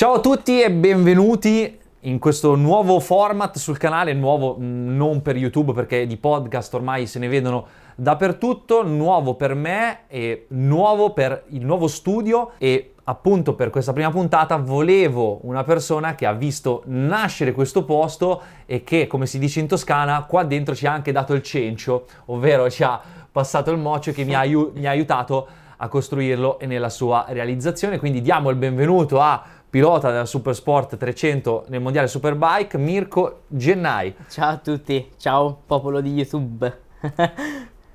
Ciao a tutti e benvenuti in questo nuovo format sul canale, nuovo non per YouTube perché di podcast ormai se ne vedono dappertutto, nuovo per me e nuovo per il nuovo studio e appunto per questa prima puntata volevo una persona che ha visto nascere questo posto e che, come si dice in Toscana, qua dentro ci ha anche dato il cencio, ovvero ci ha passato il mocio che mi ha aiutato a costruirlo e nella sua realizzazione. Quindi diamo il benvenuto a pilota della Supersport 300 nel mondiale Superbike, Mirko Gennai. Ciao a tutti, ciao popolo di YouTube.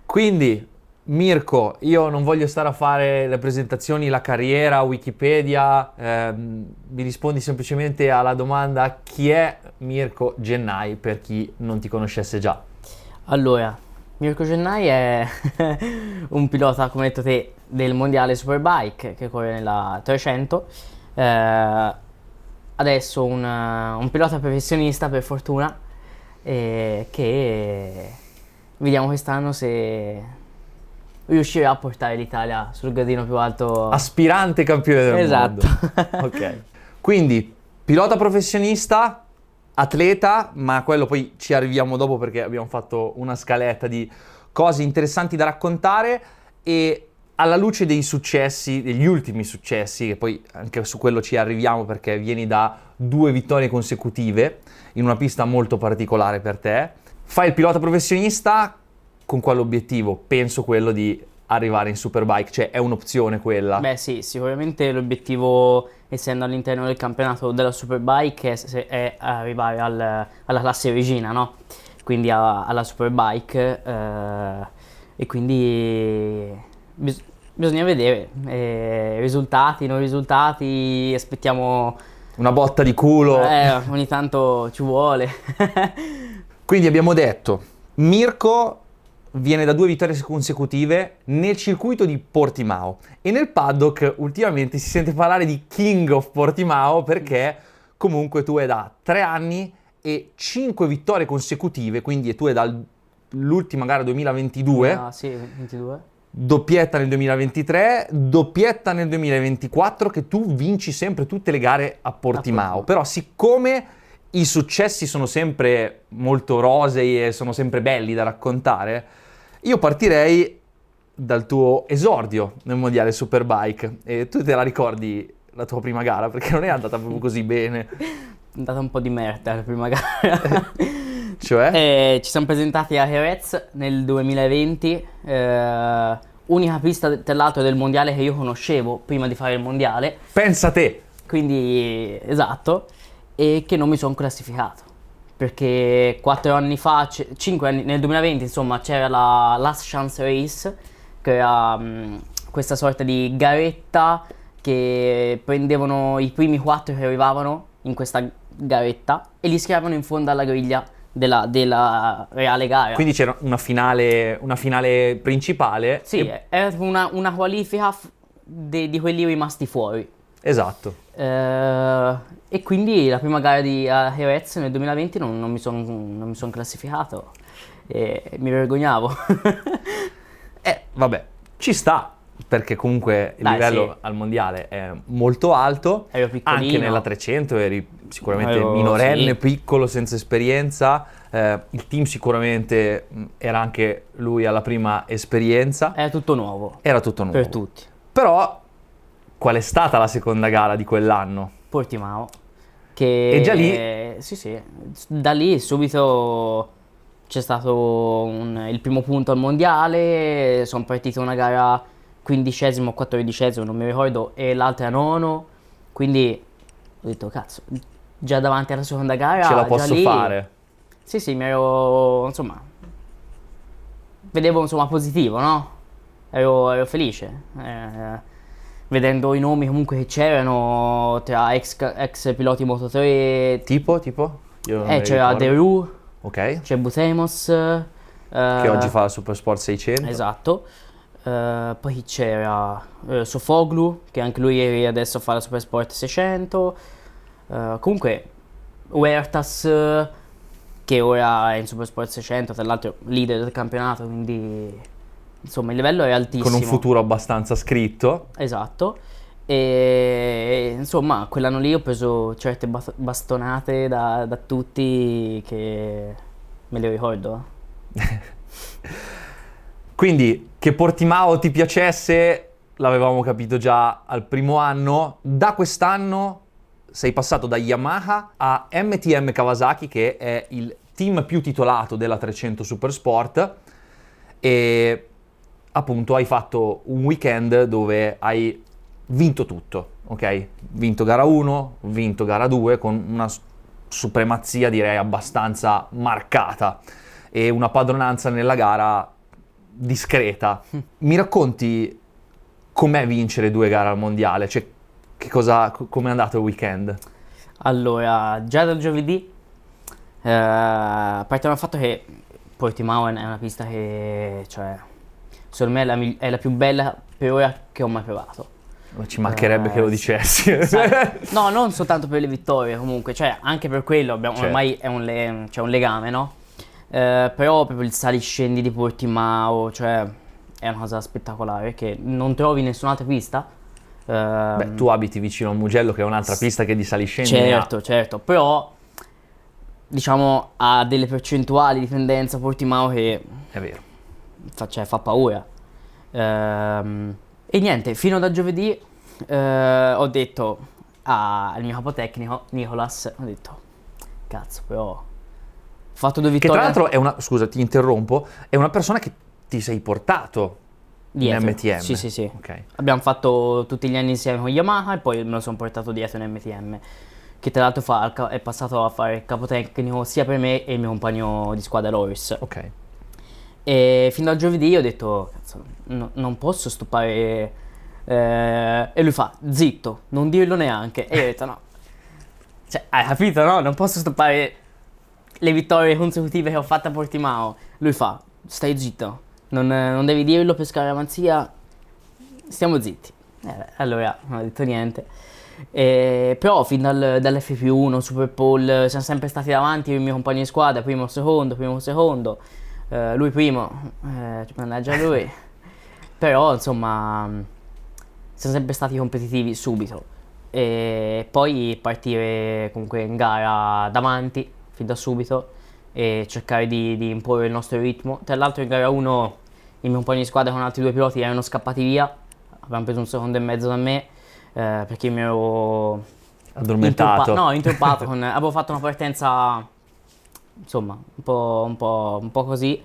Quindi Mirko, io non voglio stare a fare le presentazioni, la carriera, Wikipedia, mi rispondi semplicemente alla domanda: chi è Mirko Gennai per chi non ti conoscesse già? Allora, Mirko Gennai è un pilota, come hai detto te, del mondiale Superbike che corre nella 300. Adesso un pilota professionista, per fortuna, che vediamo quest'anno se riuscirà a portare l'Italia sul gradino più alto. Aspirante campione del Esatto. mondo. Ok. Quindi, pilota professionista, atleta, ma quello poi ci arriviamo dopo perché abbiamo fatto una scaletta di cose interessanti da raccontare. E alla luce dei successi, degli ultimi successi, che poi anche su quello ci arriviamo perché vieni da 2 vittorie consecutive in una pista molto particolare per te, fai il pilota professionista con quale obiettivo? Penso quello di arrivare in Superbike, cioè è un'opzione quella. Beh sì, sicuramente l'obiettivo, essendo all'interno del campionato della Superbike, è arrivare alla classe regina, no? Quindi alla Superbike, e quindi bisogna vedere risultati, non risultati, aspettiamo. Una botta di culo. Ogni tanto ci vuole. Quindi abbiamo detto, Mirko viene da 2 vittorie consecutive nel circuito di Portimao e nel paddock ultimamente si sente parlare di King of Portimao perché comunque tu è da 3 anni e 5 vittorie consecutive, quindi tu è dall'ultima gara 2022. Ah, sì, 22. Doppietta nel 2023, doppietta nel 2024, che tu vinci sempre tutte le gare a Portimao. Però siccome i successi sono sempre molto rosei e sono sempre belli da raccontare, io partirei dal tuo esordio nel mondiale Superbike. E tu te la ricordi la tua prima gara? Perché non è andata proprio così bene. È andata un po' di merda la prima gara. Cioè? Ci siamo presentati a Jerez nel 2020, unica pista tra l'altro del mondiale che io conoscevo prima di fare il mondiale. Pensa te! Quindi, esatto, e che non mi sono classificato. Perché 4 anni fa, 5 anni, nel 2020 insomma, c'era la Last Chance Race, che era questa sorta di garetta che prendevano i primi 4 che arrivavano in questa garetta e li schieravano in fondo alla griglia della reale gara. Quindi c'era una finale principale. Sì, era tipo una qualifica di quelli rimasti fuori. Esatto. E quindi la prima gara di Jerez nel 2020 non mi son classificato e mi vergognavo. Vabbè, ci sta, perché comunque il livello sì, al mondiale è molto alto. ero piccolino. Anche nella 300 eri sicuramente Ero, minorenne, sì, piccolo, senza esperienza. Il team sicuramente era anche lui alla prima esperienza. Era tutto nuovo Era tutto nuovo. per tutti. Però qual è stata la seconda gara di quell'anno? Portimao. Che E già lì? Sì, da lì subito c'è stato il primo punto al mondiale, sono partito una gara 15esimo o 14esimo, non mi ricordo, e l'altra nono, quindi ho detto cazzo, già davanti alla seconda gara Ce la già posso lì, fare. Sì, mi ero, insomma, vedevo insomma positivo, no? Ero felice, vedendo i nomi comunque che c'erano tra ex piloti Moto3. Tipo? Io non mi C'era ricordo. Deru, Ok. c'è Butemos, Che oggi fa la Supersport 600. esatto. Poi c'era Sofoglu, che anche lui adesso fa la Supersport 600. Comunque Huertas, che ora è in Supersport 600, tra l'altro leader del campionato, quindi insomma il livello è altissimo. Con un futuro abbastanza scritto. Esatto. E insomma, quell'anno lì ho preso certe bastonate da tutti che me le ricordo. Quindi che Portimao ti piacesse l'avevamo capito già al primo anno. Da quest'anno sei passato da Yamaha a MTM Kawasaki, che è il team più titolato della 300 Supersport, e appunto hai fatto un weekend dove hai vinto tutto, ok? Vinto gara 1, vinto gara 2 con una supremazia direi abbastanza marcata e una padronanza nella gara discreta. Mi racconti com'è vincere 2 gare al mondiale? Cioè, com'è andato il weekend? Allora, già dal giovedì, partiamo dal fatto che Portimao è una pista che, cioè, secondo me è la più bella per ora che ho mai provato. Ma ci mancherebbe che lo dicessi. No, non soltanto per le vittorie, comunque, cioè, anche per quello ormai c'è un legame, no? Però proprio il saliscendi di Portimao, cioè, è una cosa spettacolare che non trovi in nessun'altra pista. Beh, tu abiti vicino a Mugello, che è un'altra pista che di saliscendi certo, però diciamo ha delle percentuali di pendenza Portimao che è vero. Fa paura. E niente, fino da giovedì ho detto al mio capotecnico Nicolas, ho detto cazzo, però ho fatto 2 vittorie. Che tra l'altro scusa, ti interrompo, è una persona che ti sei portato dietro. in MTM. Sì. Okay. Abbiamo fatto tutti gli anni insieme con Yamaha e poi me lo sono portato dietro in MTM, che tra l'altro è passato a fare il capotecnico sia per me e il mio compagno di squadra Loris. Ok. E fino al giovedì ho detto cazzo, non posso stoppare, e lui fa zitto, non dirlo neanche, e io ho detto no, cioè hai capito, no? Non posso stoppare le vittorie consecutive che ho fatto a Portimao. Lui fa stai zitto, non devi dirlo per scaramanzia, stiamo zitti. Allora non ho detto niente. Però fin dall'FP1 Super Pole siamo sempre stati davanti, io e il mio compagno di squadra, primo o secondo, lui primo, mannaggia lui. Però insomma siamo sempre stati competitivi subito e poi partire comunque in gara davanti fin da subito e cercare di imporre il nostro ritmo. Tra l'altro in gara 1 il mio compagno di squadra con altri 2 piloti erano scappati via, avevano preso 1,5 secondi da me, perché mi ero addormentato. Intoppato avevo fatto una partenza insomma un po' così,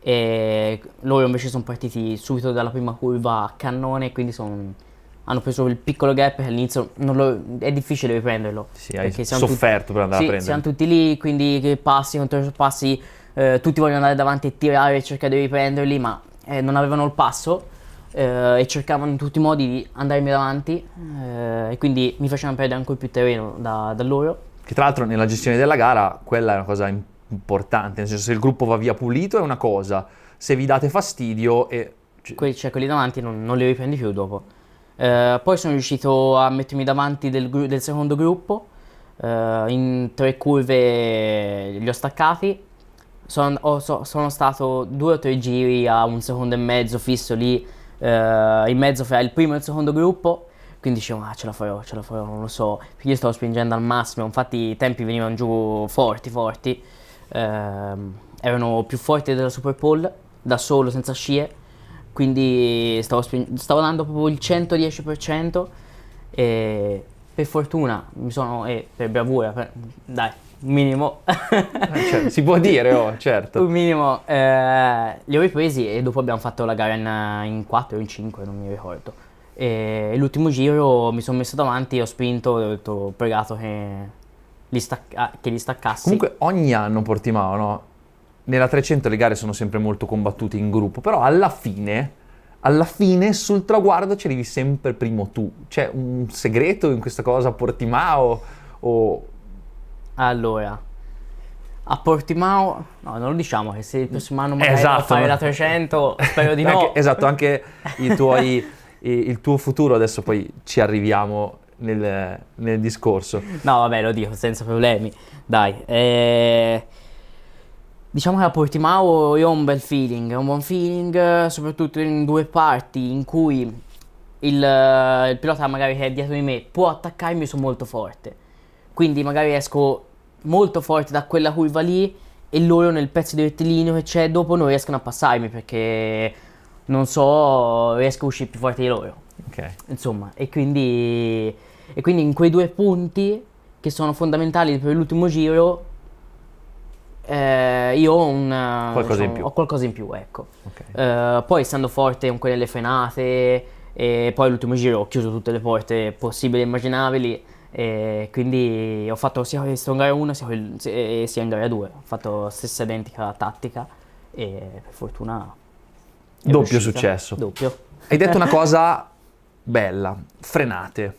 e loro invece sono partiti subito dalla prima curva a cannone, quindi hanno preso il piccolo gap che all'inizio è difficile riprenderlo. Sì, hai sofferto per andare a prendere. Siamo tutti lì, quindi che passi, controsorpassi, tutti vogliono andare davanti e tirare e cercare di riprenderli, ma non avevano il passo, e cercavano in tutti i modi di andarmi davanti, e quindi mi facevano perdere ancora più terreno da loro. Che tra l'altro nella gestione della gara quella è una cosa importante, nel senso, se il gruppo va via pulito è una cosa, se vi date fastidio quelli davanti non li riprendi più dopo. Poi sono riuscito a mettermi davanti del secondo gruppo, in 3 curve li ho staccati, sono stato 2 o 3 giri a 1,5 secondi fisso lì, in mezzo fra il primo e il secondo gruppo, quindi dicevo ce la farò, non lo so, perché io stavo spingendo al massimo, infatti i tempi venivano giù forti, erano più forti della Super Pole, da solo, senza scie, quindi stavo dando proprio il 110%, e per fortuna per bravura, dai, un minimo, cioè, si può dire, certo. un minimo, li ho ripresi e dopo abbiamo fatto la gara in 4 o in 5, non mi ricordo. E l'ultimo giro mi sono messo davanti, ho spinto, ho pregato che li staccassi. Comunque ogni anno Portimao, no? Nella 300 le gare sono sempre molto combattute in gruppo, però alla fine sul traguardo ci arrivi sempre primo tu. C'è un segreto in questa cosa a Portimao? Allora, a Portimao, no, non lo diciamo, che se il prossimo anno magari esatto, a fare la 300, spero di no. Esatto, anche il tuo futuro, adesso poi ci arriviamo nel discorso. No, vabbè, lo dico senza problemi, dai. Diciamo che a Portimao io ho un buon feeling, soprattutto in 2 parti in cui il pilota magari che è dietro di me può attaccarmi, io sono molto forte. Quindi magari esco molto forte da quella curva lì e loro nel pezzo di rettilineo che c'è dopo non riescono a passarmi perché, non so, riesco a uscire più forte di loro. Ok. Insomma, e quindi in quei 2 punti che sono fondamentali per l'ultimo giro, io ho Qualcosa in più. ho qualcosa in più, ecco. Ok. Poi essendo forte comunque nelle frenate, e poi all'ultimo giro ho chiuso tutte le porte possibili e immaginabili, e quindi ho fatto sia questo in gara 1 sia in gara 2. Ho fatto stessa identica tattica e per fortuna è Doppio riuscita. successo. Doppio. Hai detto una cosa bella, frenate.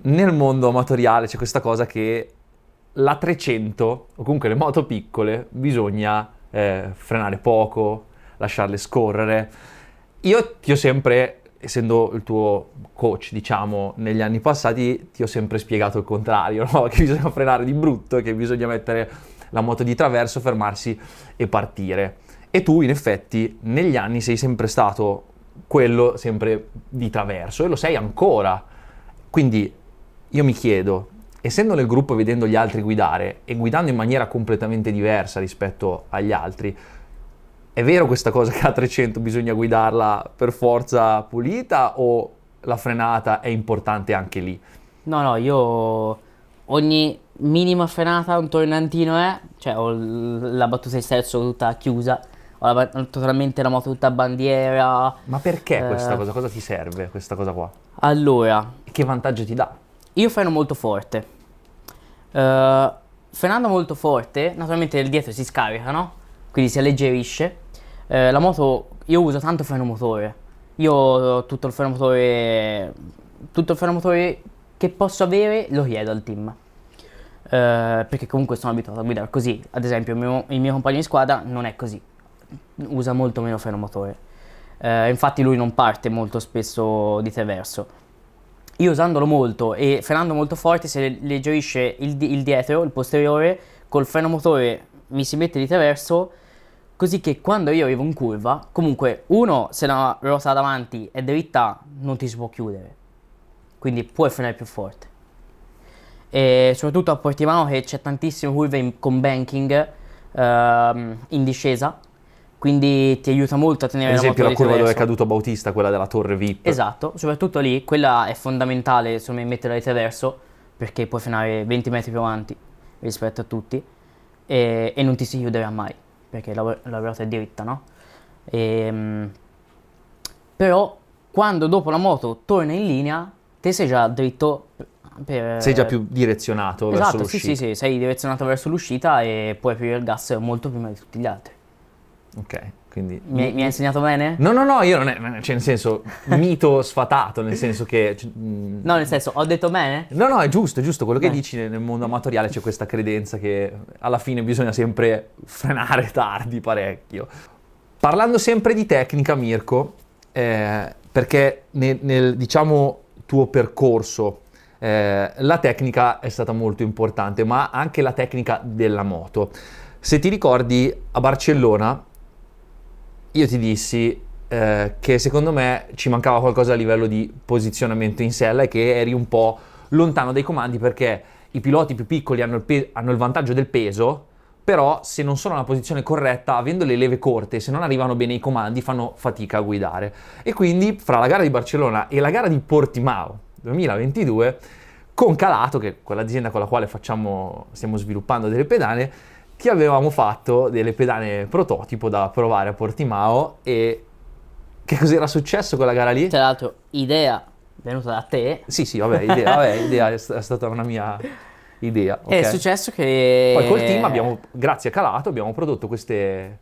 Nel mondo amatoriale c'è questa cosa che la 300, o comunque le moto piccole, bisogna frenare poco, lasciarle scorrere. Io ti ho sempre, essendo il tuo coach, diciamo, negli anni passati, ti ho sempre spiegato il contrario, no? Che bisogna frenare di brutto e che bisogna mettere la moto di traverso, fermarsi e partire. E tu, in effetti, negli anni sei sempre stato quello sempre di traverso e lo sei ancora. Quindi io mi chiedo, essendo nel gruppo e vedendo gli altri guidare e guidando in maniera completamente diversa rispetto agli altri, è vero questa cosa che a 300 bisogna guidarla per forza pulita o la frenata è importante anche lì? No, io ogni minima frenata un tornantino cioè ho la battuta di sterzo tutta chiusa, ho totalmente la moto tutta a bandiera. Ma perché questa cosa? Cosa ti serve questa cosa qua? Allora, Che vantaggio ti dà? io freno molto forte. Frenando molto forte, naturalmente il dietro si scarica, no? Quindi si alleggerisce. La moto, io uso tanto freno motore. Io tutto il freno motore che posso avere lo chiedo al team. Perché comunque sono abituato a guidare così. Ad esempio il mio compagno di squadra non è così, usa molto meno freno motore. Infatti lui non parte molto spesso di traverso. Io usandolo molto e frenando molto forte si alleggerisce il dietro, il posteriore, col freno motore mi si mette di traverso, così che quando io arrivo in curva, comunque se la ruota davanti è dritta non ti si può chiudere, quindi puoi frenare più forte. E soprattutto a Portimao che c'è tantissime curve con banking in discesa, quindi ti aiuta molto a tenere Ad la moto esempio la di curva dove è traverso. caduto Bautista, quella della Torre VIP. Esatto, soprattutto lì, quella è fondamentale, secondo me, metterla di traverso, perché puoi frenare 20 metri più avanti rispetto a tutti e non ti si chiuderà mai, perché la ruota è diritta, no? Però quando dopo la moto torna in linea, te sei già dritto Sei già più direzionato verso Esatto, l'uscita. sì, sei direzionato verso l'uscita e puoi aprire il gas molto prima di tutti gli altri. Ok, quindi... Mi hai insegnato bene? No, io non è... Cioè, nel senso, mito sfatato, nel senso che... No, nel senso, ho detto bene? No, è giusto, quello che Beh. dici nel mondo amatoriale c'è questa credenza che alla fine bisogna sempre frenare tardi parecchio. Parlando sempre di tecnica, Mirko, perché nel diciamo tuo percorso la tecnica è stata molto importante, ma anche la tecnica della moto. Se ti ricordi, a Barcellona io ti dissi che secondo me ci mancava qualcosa a livello di posizionamento in sella e che eri un po' lontano dai comandi perché i piloti più piccoli hanno il vantaggio del peso, però se non sono nella posizione corretta, avendo le leve corte, se non arrivano bene i comandi, fanno fatica a guidare. E quindi fra la gara di Barcellona e la gara di Portimao 2022, con Calato, che è quell'azienda con la quale stiamo sviluppando delle pedane, ti avevamo fatto delle pedane prototipo da provare a Portimao. E che cos'era successo quella gara lì? Tra l'altro, idea venuta da te. Sì, idea è stata una mia idea. È ok? successo che... Poi col team grazie a Calato, abbiamo prodotto queste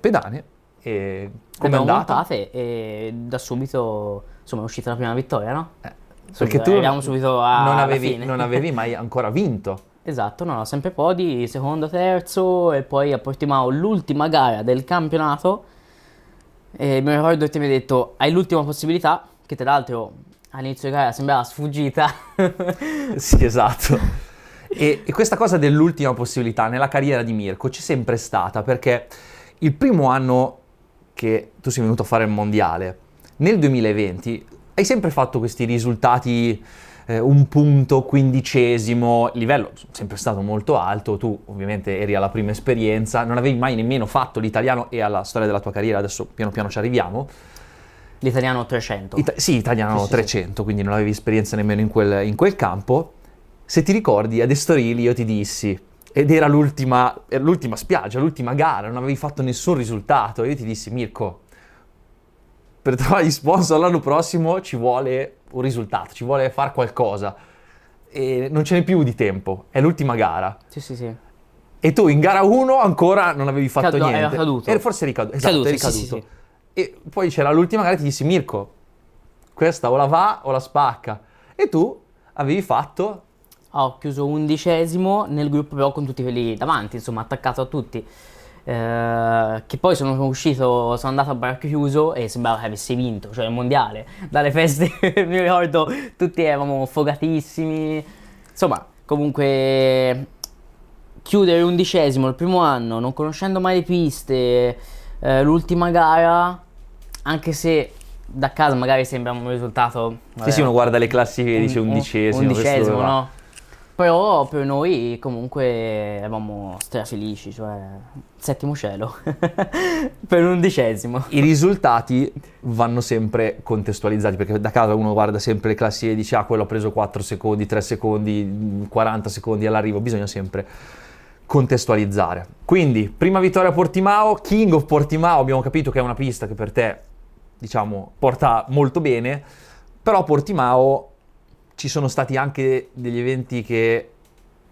pedane e come è abbiamo andata? montate e da subito, insomma, è uscita la prima vittoria, no? Perché tu arriviamo subito alla fine. non avevi mai ancora vinto. Esatto, no, sempre podi, secondo, terzo e poi a Portimao l'ultima gara del campionato. E mi ricordo che ti mi hai detto, hai l'ultima possibilità, che tra l'altro all'inizio di gara sembrava sfuggita. Sì, esatto. E questa cosa dell'ultima possibilità nella carriera di Mirko c'è sempre stata, perché il primo anno che tu sei venuto a fare il mondiale, nel 2020 hai sempre fatto questi risultati, un punto, 15°, il livello è sempre stato molto alto, tu ovviamente eri alla prima esperienza, non avevi mai nemmeno fatto l'italiano e alla storia della tua carriera, adesso piano piano ci arriviamo. L'italiano 300. Sì, italiano Sì, 300, quindi non avevi esperienza nemmeno in quel campo. Se ti ricordi, ad Estoril io ti dissi, ed era l'ultima spiaggia, l'ultima gara, non avevi fatto nessun risultato, e io ti dissi, Mirko, per trovare gli sponsor l'anno prossimo ci vuole un risultato, ci vuole fare qualcosa, e non ce n'è più di tempo, è l'ultima gara. Sì. E tu in gara 1 ancora non avevi fatto niente. Era caduto. Forse eri caduto, esatto, eri caduto. Sì. E poi c'era l'ultima gara e ti dissi, Mirko, questa o la va o la spacca. E tu avevi fatto... Ho chiuso 11° nel gruppo, però con tutti quelli davanti, insomma, attaccato a tutti. Che poi sono andato a barco chiuso e sembrava che avessi vinto, cioè il mondiale. Dalle feste, mi ricordo, tutti eravamo fogatissimi. Insomma, comunque, chiudere 11° il primo anno, non conoscendo mai le piste, l'ultima gara, anche se da casa magari sembra un risultato... Vabbè, Sì, uno guarda le classifiche e dice 11°. 11°, no? Però per noi comunque eravamo strafelici, cioè 7° cielo per un 11°. I risultati vanno sempre contestualizzati, perché da casa uno guarda sempre le classifiche e dice quello ha preso 4 secondi, 3 secondi, 40 secondi all'arrivo, bisogna sempre contestualizzare. Quindi, prima vittoria a Portimao, King of Portimao, abbiamo capito che è una pista che per te, diciamo, porta molto bene, però a Portimao ci sono stati anche degli eventi che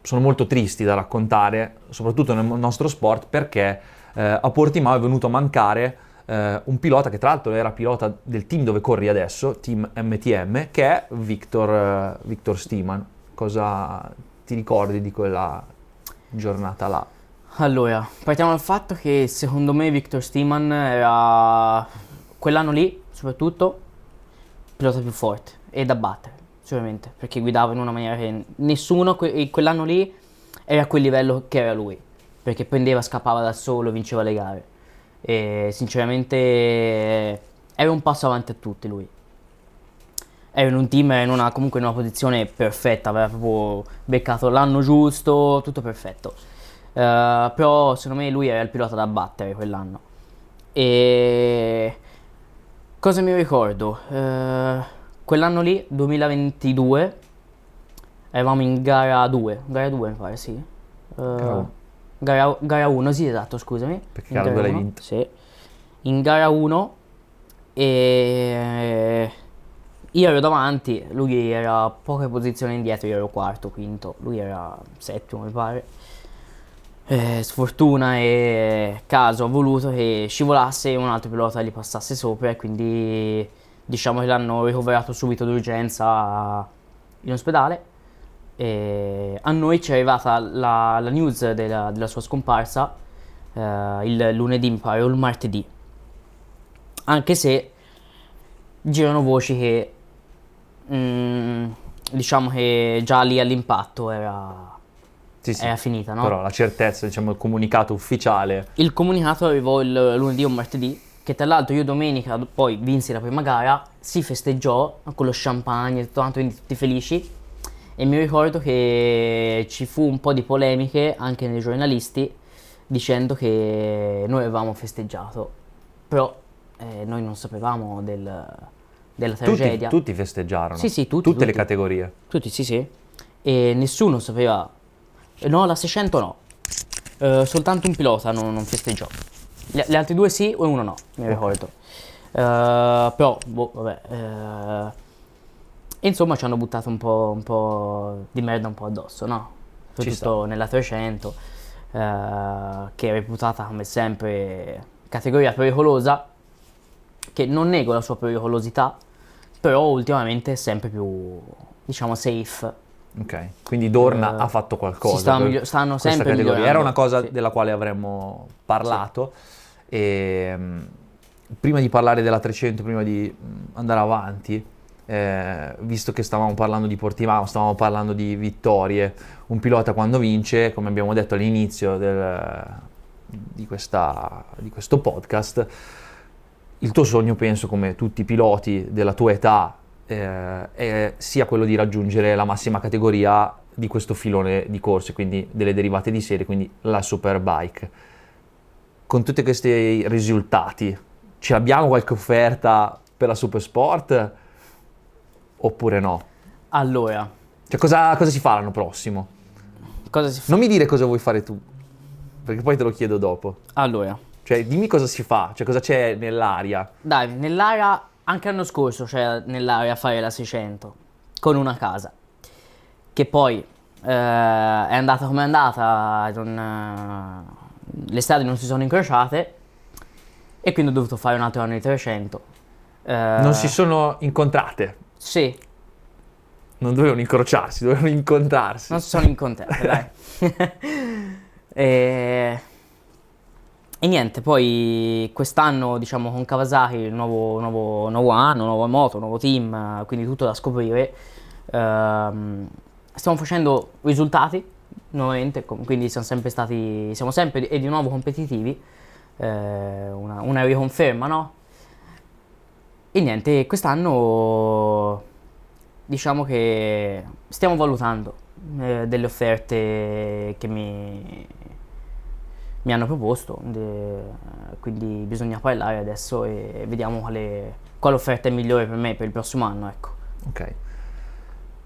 sono molto tristi da raccontare, soprattutto nel nostro sport, perché a Portimao è venuto a mancare un pilota che tra l'altro era pilota del team dove corri adesso, Team MTM, che è Victor Steeman. Cosa ti ricordi di quella giornata là? Allora, partiamo dal fatto che secondo me Victor Steeman era quell'anno lì, soprattutto, il pilota più forte e da battere. Sicuramente, perché guidava in una maniera che nessuno quell'anno lì era a quel livello che era lui, perché prendeva, scappava da solo, vinceva le gare e sinceramente era un passo avanti a tutti lui. Era in un team, era comunque in una posizione perfetta, aveva proprio beccato l'anno giusto, tutto perfetto. Però secondo me lui era il pilota da battere quell'anno. E cosa mi ricordo? Quell'anno lì, 2022, eravamo in gara 2 mi pare, sì. Gara 1, sì, esatto, scusami. Perché gara 2 l'hai vinto. Sì. In gara 1 e io ero davanti, lui era poche posizioni indietro, io ero quarto, quinto, lui era settimo, mi pare. Sfortuna e caso ha voluto che scivolasse e un altro pilota gli passasse sopra e quindi... Diciamo che l'hanno ricoverato subito d'urgenza in ospedale e a noi ci è arrivata la news della sua scomparsa il lunedì, mi pare, o il martedì. Anche se girano voci che diciamo che già lì all'impatto era finita, no? Però la certezza, diciamo, il comunicato ufficiale. Il comunicato arrivò il lunedì o martedì. Che tra l'altro io domenica poi vinsi la prima gara, si festeggiò con lo champagne e tutto quanto, quindi tutti felici. E mi ricordo che ci fu un po' di polemiche anche nei giornalisti dicendo che noi avevamo festeggiato, però noi non sapevamo della tragedia. Tutti festeggiarono? Sì, tutte le categorie? Tutti, sì. E nessuno sapeva, no, la 600 no, soltanto un pilota non festeggiò. Gli altri due sì, e uno no, mi ricordo. Però, vabbè. E insomma ci hanno buttato un po' di merda un po' addosso, no? Soprattutto nella 300, che è reputata come sempre categoria pericolosa, che non nego la sua pericolosità, però ultimamente è sempre più, diciamo, safe. Ok, quindi Dorna ha fatto qualcosa. Stanno sempre migliorando. Era una cosa della quale avremmo parlato. Sì. E prima di parlare della 300, prima di andare avanti, visto che stavamo parlando di Portimao, stavamo parlando di vittorie, un pilota quando vince, come abbiamo detto all'inizio di questo podcast, il tuo sogno, penso, come tutti i piloti della tua età, sia quello di raggiungere la massima categoria di questo filone di corse, quindi delle derivate di serie, quindi la Superbike. Con tutti questi risultati, ce l'abbiamo qualche offerta per la Supersport oppure no? Allora, Cioè, cosa si fa l'anno prossimo? cosa si fa? Non mi dire cosa vuoi fare tu, perché poi te lo chiedo dopo. Allora, Cioè, dimmi cosa si fa, cioè cosa c'è nell'aria. dai, nell'area, anche l'anno scorso c'era nell'area a fare la 600 con una casa, che poi è andata come è andata, le strade non si sono incrociate e quindi ho dovuto fare un altro anno di 300. Non si sono incontrate, Sì, non dovevano incrociarsi, dovevano incontrarsi. non si sono incontrate, dai. E niente, poi quest'anno, diciamo, con Kawasaki, nuovo anno, nuova moto, nuovo team, quindi tutto da scoprire. Stiamo facendo risultati nuovamente, quindi siamo sempre e di nuovo competitivi. Una riconferma, no? E niente, quest'anno diciamo che stiamo valutando delle offerte che mi hanno proposto, quindi bisogna parlare adesso e vediamo quale offerta è migliore per me per il prossimo anno, ecco. Ok.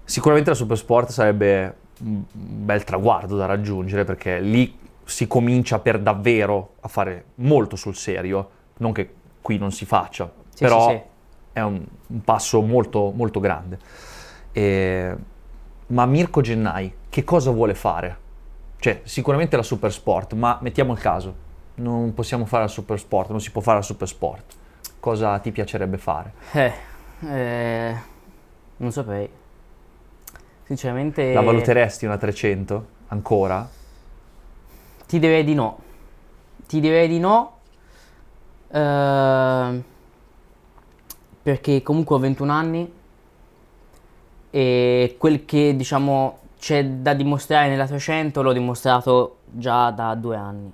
Sicuramente la Supersport sarebbe un bel traguardo da raggiungere, perché lì si comincia per davvero a fare molto sul serio, non che qui non si faccia, Sì, però sì, sì. è un passo molto, molto grande. Ma Mirko Gennai che cosa vuole fare? Cioè, sicuramente la Supersport, ma mettiamo il caso, non possiamo fare la Supersport, non si può fare la Supersport. Cosa ti piacerebbe fare? Non saprei. Sinceramente La valuteresti una 300 ancora? ti direi di no. Ti direi di no. Perché comunque ho 21 anni e quel che diciamo c'è da dimostrare nella 300 l'ho dimostrato già da 2 anni.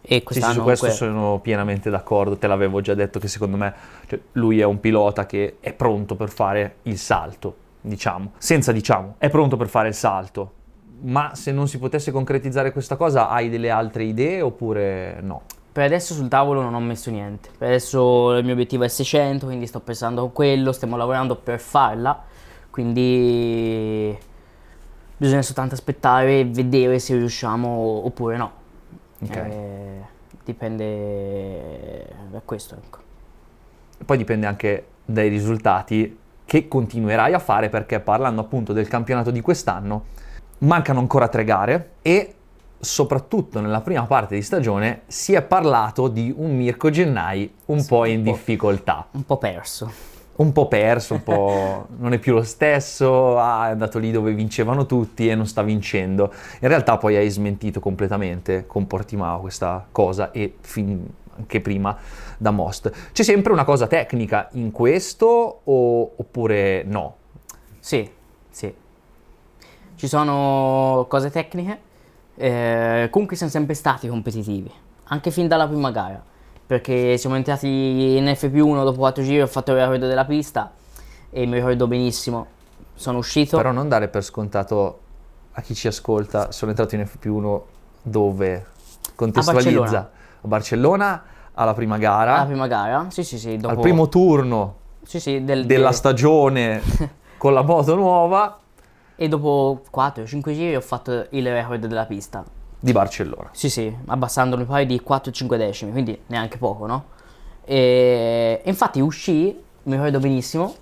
E Sì, quest'anno su questo comunque sono pienamente d'accordo, te l'avevo già detto che secondo me, cioè, lui è un pilota che è pronto per fare il salto, diciamo, senza diciamo, è pronto per fare il salto, ma se non si potesse concretizzare questa cosa, hai delle altre idee oppure no? per adesso sul tavolo non ho messo niente. Per adesso il mio obiettivo è 600, quindi sto pensando a quello, stiamo lavorando per farla, quindi bisogna soltanto aspettare e vedere se riusciamo oppure no. Ok. Dipende da questo, ecco. Poi dipende anche dai risultati che continuerai a fare, perché parlando appunto del campionato di quest'anno, mancano ancora 3 gare e soprattutto nella prima parte di stagione si è parlato di un Mirko Gennai un po' in difficoltà. Un po' perso. Un po' perso, un po' non è più lo stesso, è andato lì dove vincevano tutti e non sta vincendo. In realtà poi hai smentito completamente con Portimao questa cosa e anche prima da Most. C'è sempre una cosa tecnica in questo oppure no? Sì, sì. Ci sono cose tecniche. Comunque siamo sempre stati competitivi, anche fin dalla prima gara. Perché siamo entrati in F+1 dopo 4 giri, ho fatto il record della pista e mi ricordo benissimo, sono uscito. Però non dare per scontato a chi ci ascolta, sono entrato in F+1 dove? Contestualizza. A Barcellona, alla prima gara, Alla prima gara, sì, dopo... al primo turno sì, della stagione con la moto nuova E dopo 4-5 giri ho fatto il record della pista. di Barcellona. Sì, abbassandolo poi di 4-5 decimi, quindi neanche poco, no? E infatti uscii, mi ricordo benissimo,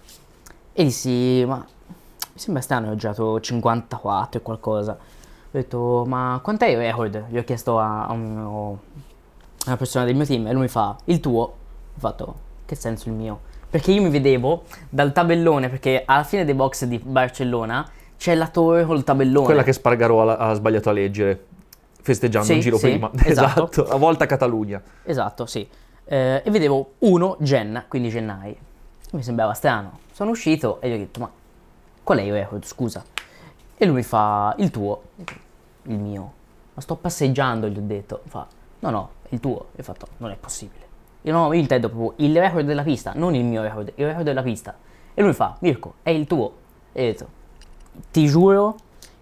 e dissi, ma mi sembra strano, ho girato 54 e qualcosa. Ho detto, ma quant'è il record? Gli ho chiesto a una persona del mio team e lui mi fa, il tuo? Ho fatto, che senso il mio? Perché io mi vedevo dal tabellone, perché alla fine dei box di Barcellona c'è la torre col tabellone. Quella che Spargarò ha sbagliato a leggere, festeggiando un giro Sì, prima. esatto. A volta Catalogna. Esatto, sì. E vedevo uno Gen, quindi Gennai. Mi sembrava strano. Sono uscito e gli ho detto, ma qual è il record, scusa? E lui mi fa, il tuo. Il mio. Ma sto passeggiando, gli ho detto. Fa, no, il tuo. E ho fatto, non è possibile. No, io intendo proprio il record della pista, non il mio record, il record della pista. E lui fa, Mirko, è il tuo. E io ho detto, ti giuro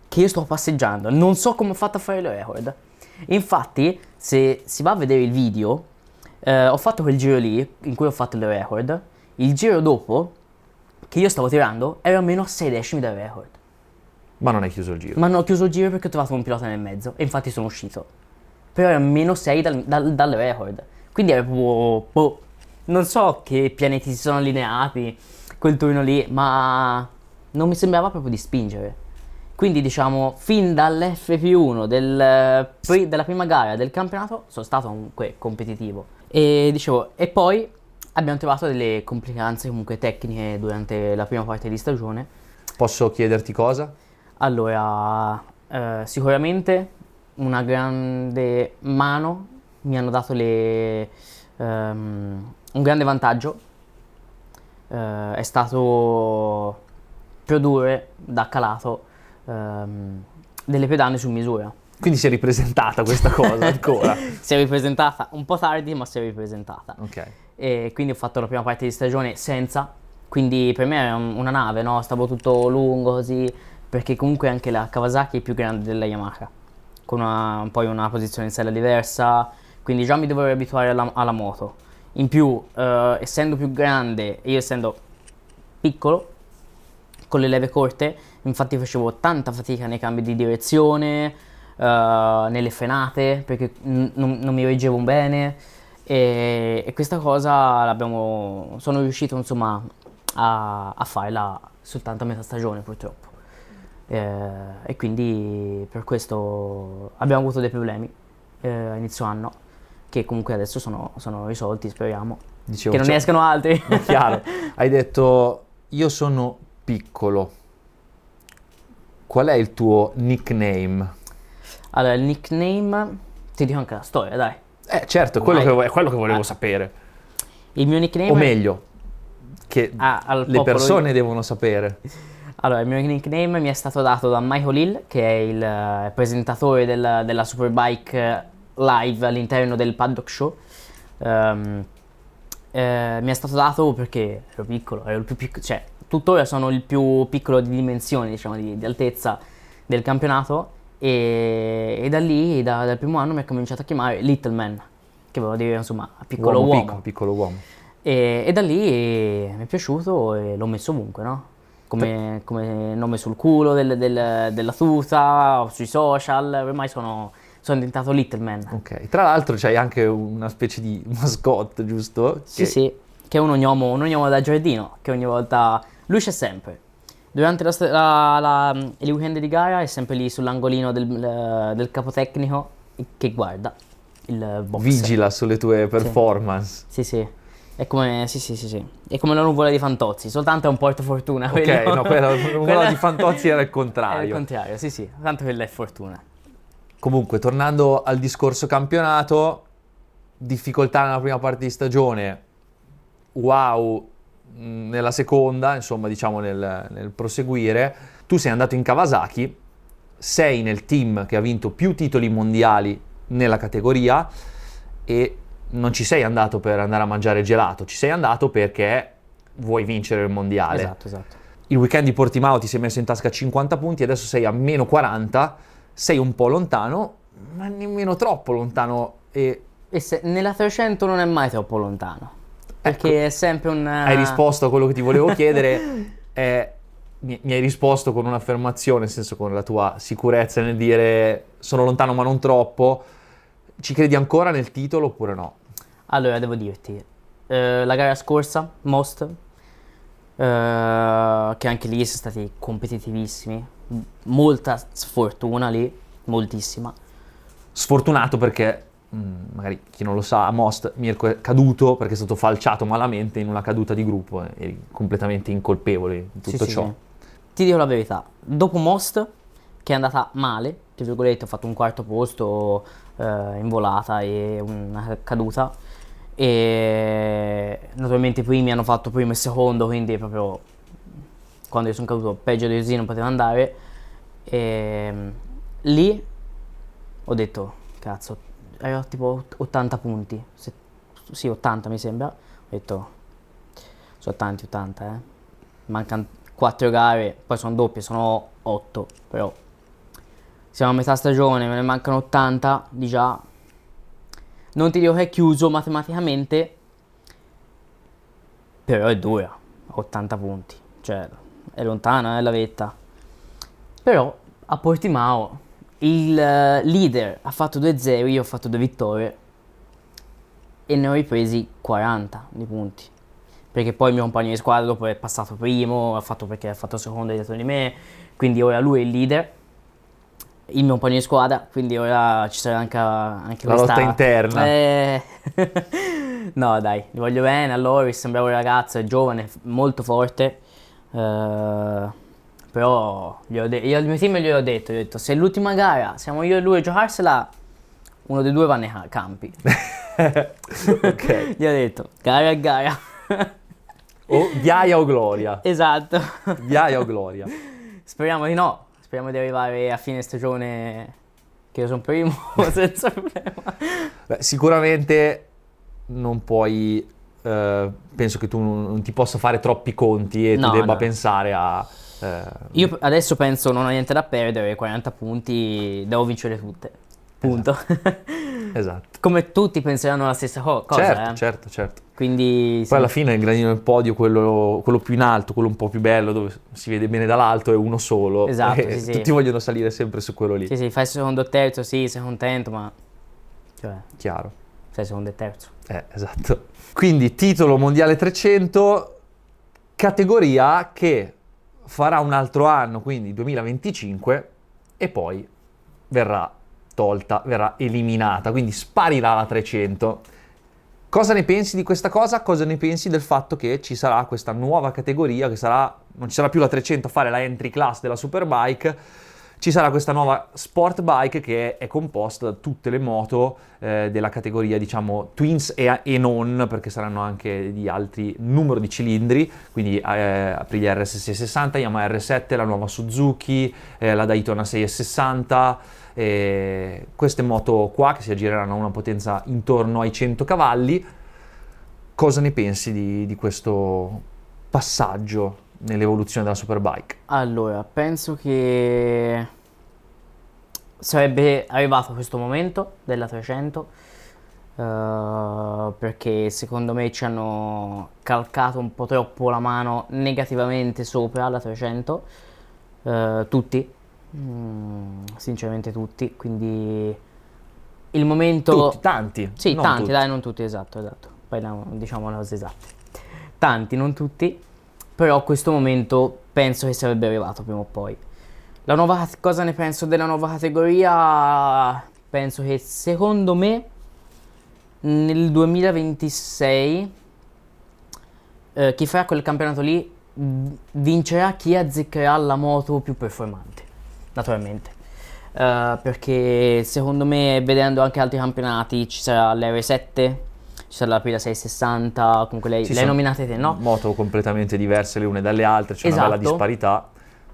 che io sto passeggiando, non so come ho fatto a fare il record. Infatti, se si va a vedere il video, ho fatto quel giro lì, in cui ho fatto il record, il giro dopo, che io stavo tirando, ero almeno a 6 decimi dal record. Ma non hai chiuso il giro. Ma non ho chiuso il giro perché ho trovato un pilota nel mezzo, e infatti sono uscito. Però ero a meno 6 dal record. Quindi ero proprio, boh, non so che pianeti si sono allineati quel turno lì, ma non mi sembrava proprio di spingere. Quindi diciamo, fin dall'F1 della prima gara del campionato sono stato comunque competitivo. E dicevo, e poi abbiamo trovato delle complicanze comunque tecniche durante la prima parte di stagione. Posso chiederti cosa? Allora, sicuramente una grande mano mi hanno dato un grande vantaggio. È stato produrre da calato delle pedane su misura. Quindi si è ripresentata questa cosa ancora. Si è ripresentata un po' tardi, ma si è ripresentata. Ok. E quindi ho fatto la prima parte di stagione senza, quindi per me era una nave, no? Stavo tutto lungo così, perché comunque anche la Kawasaki è più grande della Yamaha, con poi una posizione in sella diversa, quindi già mi dovevo abituare alla moto. In più, essendo più grande e io essendo piccolo, con le leve corte, infatti facevo tanta fatica nei cambi di direzione, nelle frenate, perché non mi reggevo bene, e questa cosa sono riuscito insomma a farla soltanto a metà stagione purtroppo. E quindi per questo abbiamo avuto dei problemi a inizio anno, che comunque adesso sono risolti, speriamo. Dicevo, Che non ne escano altri. Chiaro. Hai detto, io sono piccolo. Qual è il tuo nickname? Allora, il nickname, ti dico anche la storia, dai. Certo, è quello che volevo sapere. Il mio nickname... O meglio, che al le popolo persone devono sapere. Allora, il mio nickname mi è stato dato da Michael Hill, che è il presentatore della Superbike live all'interno del Paddock Show. Mi è stato dato perché ero piccolo, ero il più piccolo, cioè tuttora sono il più piccolo di dimensioni, diciamo, di altezza del campionato, e da lì, dal primo anno mi ha cominciato a chiamare Little Man, che vuol dire insomma piccolo uomo. Piccolo uomo. E da lì mi è piaciuto e l'ho messo ovunque, no? Come nome sul culo della tuta, sui social, ormai sono diventato Little Man. Ok, tra l'altro c'hai anche una specie di mascotte, giusto? Sì, che è un ognomo da giardino, che ogni volta... Lui c'è sempre. Durante il weekend di gara è sempre lì sull'angolino del capotecnico che guarda il box. Vigila sulle tue performance. Sì. È come, sì. È come la nuvola di Fantozzi, soltanto è un portafortuna. Ok, no, la nuvola di Fantozzi era il contrario. È il contrario, sì, tanto quella è fortuna. Comunque, tornando al discorso campionato, difficoltà nella prima parte di stagione, wow nella seconda, insomma, diciamo nel proseguire. Tu sei andato in Kawasaki, sei nel team che ha vinto più titoli mondiali nella categoria e non ci sei andato per andare a mangiare gelato, ci sei andato perché vuoi vincere il mondiale. Esatto. Il weekend di Portimao ti sei messo in tasca 50 punti, adesso sei a meno 40, sei un po' lontano, ma nemmeno troppo lontano. E nella 300 non è mai troppo lontano, perché ecco, è sempre un... Hai risposto a quello che ti volevo chiedere, mi hai risposto con un'affermazione, nel senso con la tua sicurezza nel dire sono lontano ma non troppo. Ci credi ancora nel titolo oppure no? Allora, devo dirti, la gara scorsa, Most, che anche lì sono stati competitivissimi, molta sfortuna lì, moltissima. Sfortunato perché, magari chi non lo sa, a Most Mirko è caduto perché è stato falciato malamente in una caduta di gruppo, eri completamente incolpevole in tutto ciò. Sì. Ti dico la verità, dopo Most, che è andata male, tra virgolette, ho fatto un quarto posto in volata e una caduta, e naturalmente i primi hanno fatto primo e secondo, quindi proprio quando io sono caduto peggio di così non poteva andare, e lì ho detto cazzo, ero tipo 80 punti, sì, 80 mi sembra. Ho detto, sono tanti 80, mancano 4 gare, poi sono doppie, sono 8, però siamo a metà stagione, me ne mancano 80 di già. Non ti dico che è chiuso matematicamente, però è dura, 80 punti, cioè è lontana la vetta. Però a Portimao il leader ha fatto 2-0, io ho fatto 2 vittorie e ne ho ripresi 40 di punti. Perché poi il mio compagno di squadra dopo è passato primo, perché ha fatto secondo dietro di me, quindi ora lui è il leader, il mio compagno di squadra, quindi ora ci sarà anche La lotta interna. No dai, li voglio bene, a Loris sembrava un ragazzo, è giovane, molto forte, però io al mio team gli ho detto, se l'ultima gara siamo io e lui a giocarsela, uno dei due va nei campi. Ok. Gli ho detto, gara a gara. O ghiaia o gloria. Esatto. Ghiaia o gloria. Speriamo di no, speriamo di arrivare a fine stagione che io sono primo senza problema. Beh, sicuramente non puoi, penso che tu non ti possa fare troppi conti e No, tu debba no. pensare a... Io adesso penso non ho niente da perdere, 40 punti, devo vincere tutte. Punto. Esatto. Come tutti penseranno la stessa cosa, Certo. Quindi Poi sì. alla fine il gradino del podio, quello più in alto, quello un po' più bello, dove si vede bene dall'alto, è uno solo. Esatto, E sì. tutti vogliono salire sempre su quello lì. Sì, fai secondo o terzo, sì, sei contento, ma cioè, Chiaro. sei secondo e terzo. Esatto. Quindi titolo mondiale 300, categoria che farà un altro anno, quindi 2025, e poi verrà tolta, verrà eliminata, quindi sparirà la 300. Cosa ne pensi di questa cosa? Cosa ne pensi del fatto che ci sarà questa nuova categoria, che non ci sarà più la 300 a fare la entry class della Superbike, ci sarà questa nuova Sport Bike che è composta da tutte le moto della categoria, diciamo, Twins e non, perché saranno anche di altri numero di cilindri, quindi Aprilia RS660, Yamaha R7, la nuova Suzuki, la Daytona 660, queste moto qua che si aggireranno a una potenza intorno ai 100 cavalli. Cosa ne pensi di questo passaggio nell'evoluzione della Superbike? Allora, penso che sarebbe arrivato questo momento della 300, perché secondo me ci hanno calcato un po' troppo la mano negativamente sopra la 300, tutti, sinceramente tutti, quindi il momento... Tutti, tanti. Sì, non tanti, tutti. dai, non tutti, esatto. Poi diciamo le cose esatte. Tanti, non tutti, però questo momento penso che sarebbe arrivato prima o poi. Cosa ne penso della nuova categoria? Penso che secondo me nel 2026 chi farà quel campionato lì vincerà chi azzeccherà la moto più performante, naturalmente. Perché secondo me, vedendo anche altri campionati, ci sarà l'R7, ci sarà la Aprilia 660, comunque le sono nominate te, no? Moto completamente diverse le une dalle altre, c'è una bella Esatto. disparità.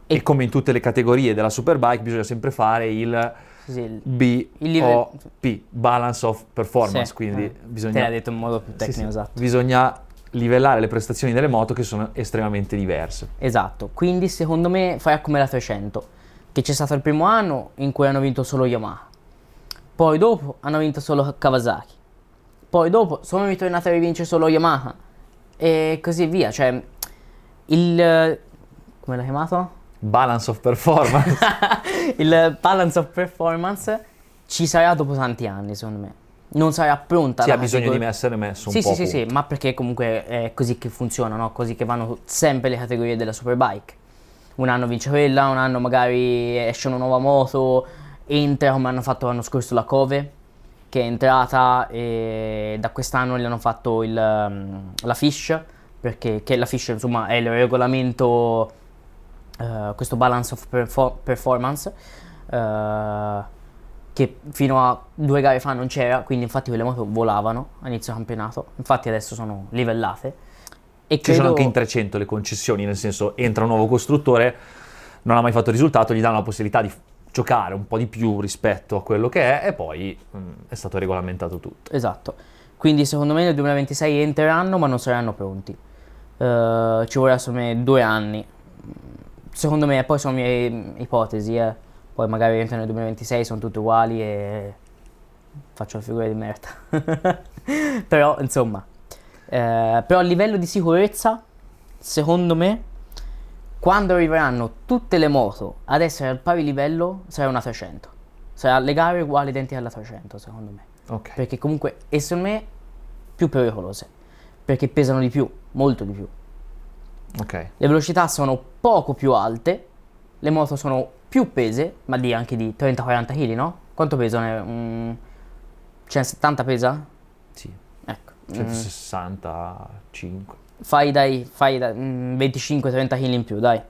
E come in tutte le categorie della Superbike bisogna sempre fare il Sì, BOP, Balance of Performance, sì, quindi te bisogna... l'ha detto in modo più tecnico, esatto. Bisogna livellare le prestazioni delle moto che sono estremamente diverse. Esatto, quindi secondo me farà come la 300, che c'è stato il primo anno in cui hanno vinto solo Yamaha, poi dopo hanno vinto solo Kawasaki, poi dopo sono ritornati a rivincere solo Yamaha e così via, cioè come l'ha chiamato? Balance of Performance. Il balance of performance ci sarà dopo tanti anni, secondo me. Non sarà pronta Sì, la ha bisogno categoria. di essere messo un po' a Sì, punto. ma perché comunque è così che funziona, no? Così che vanno sempre le categorie della Superbike. Un anno vince quella, un anno magari esce una nuova moto, entra come hanno fatto l'anno scorso la Cove, che è entrata e da quest'anno gli hanno fatto la Fish, perché che la Fish insomma è il regolamento, questo balance of performance, che fino a 2 gare fa non c'era, quindi infatti quelle moto volavano a inizio campionato, infatti adesso sono livellate. E Ci sono anche in 300 le concessioni, nel senso entra un nuovo costruttore, non ha mai fatto risultato, gli danno la possibilità di giocare un po' di più rispetto a quello che è e poi è stato regolamentato tutto. Esatto, Quindi secondo me nel 2026 entreranno, ma non saranno pronti. Ci vorrà secondo me 2 anni. Secondo me, poi sono mie ipotesi, Poi magari entrano nel 2026, sono tutte uguali e faccio la figura di merda. Però, insomma, però a livello di sicurezza, secondo me, quando arriveranno tutte le moto ad essere al pari livello, sarà una 300. Sarà le gare uguali identiche alla 300, secondo me. Ok. Perché comunque, e secondo me, più pericolose. Perché pesano di più, molto di più. Ok. Le velocità sono poco più alte, le moto sono più pese, ma anche di 30-40 kg, no? Quanto pesano? 170 pesa? Sì. Ecco. 165. Fai 25-30 kg in più, dai.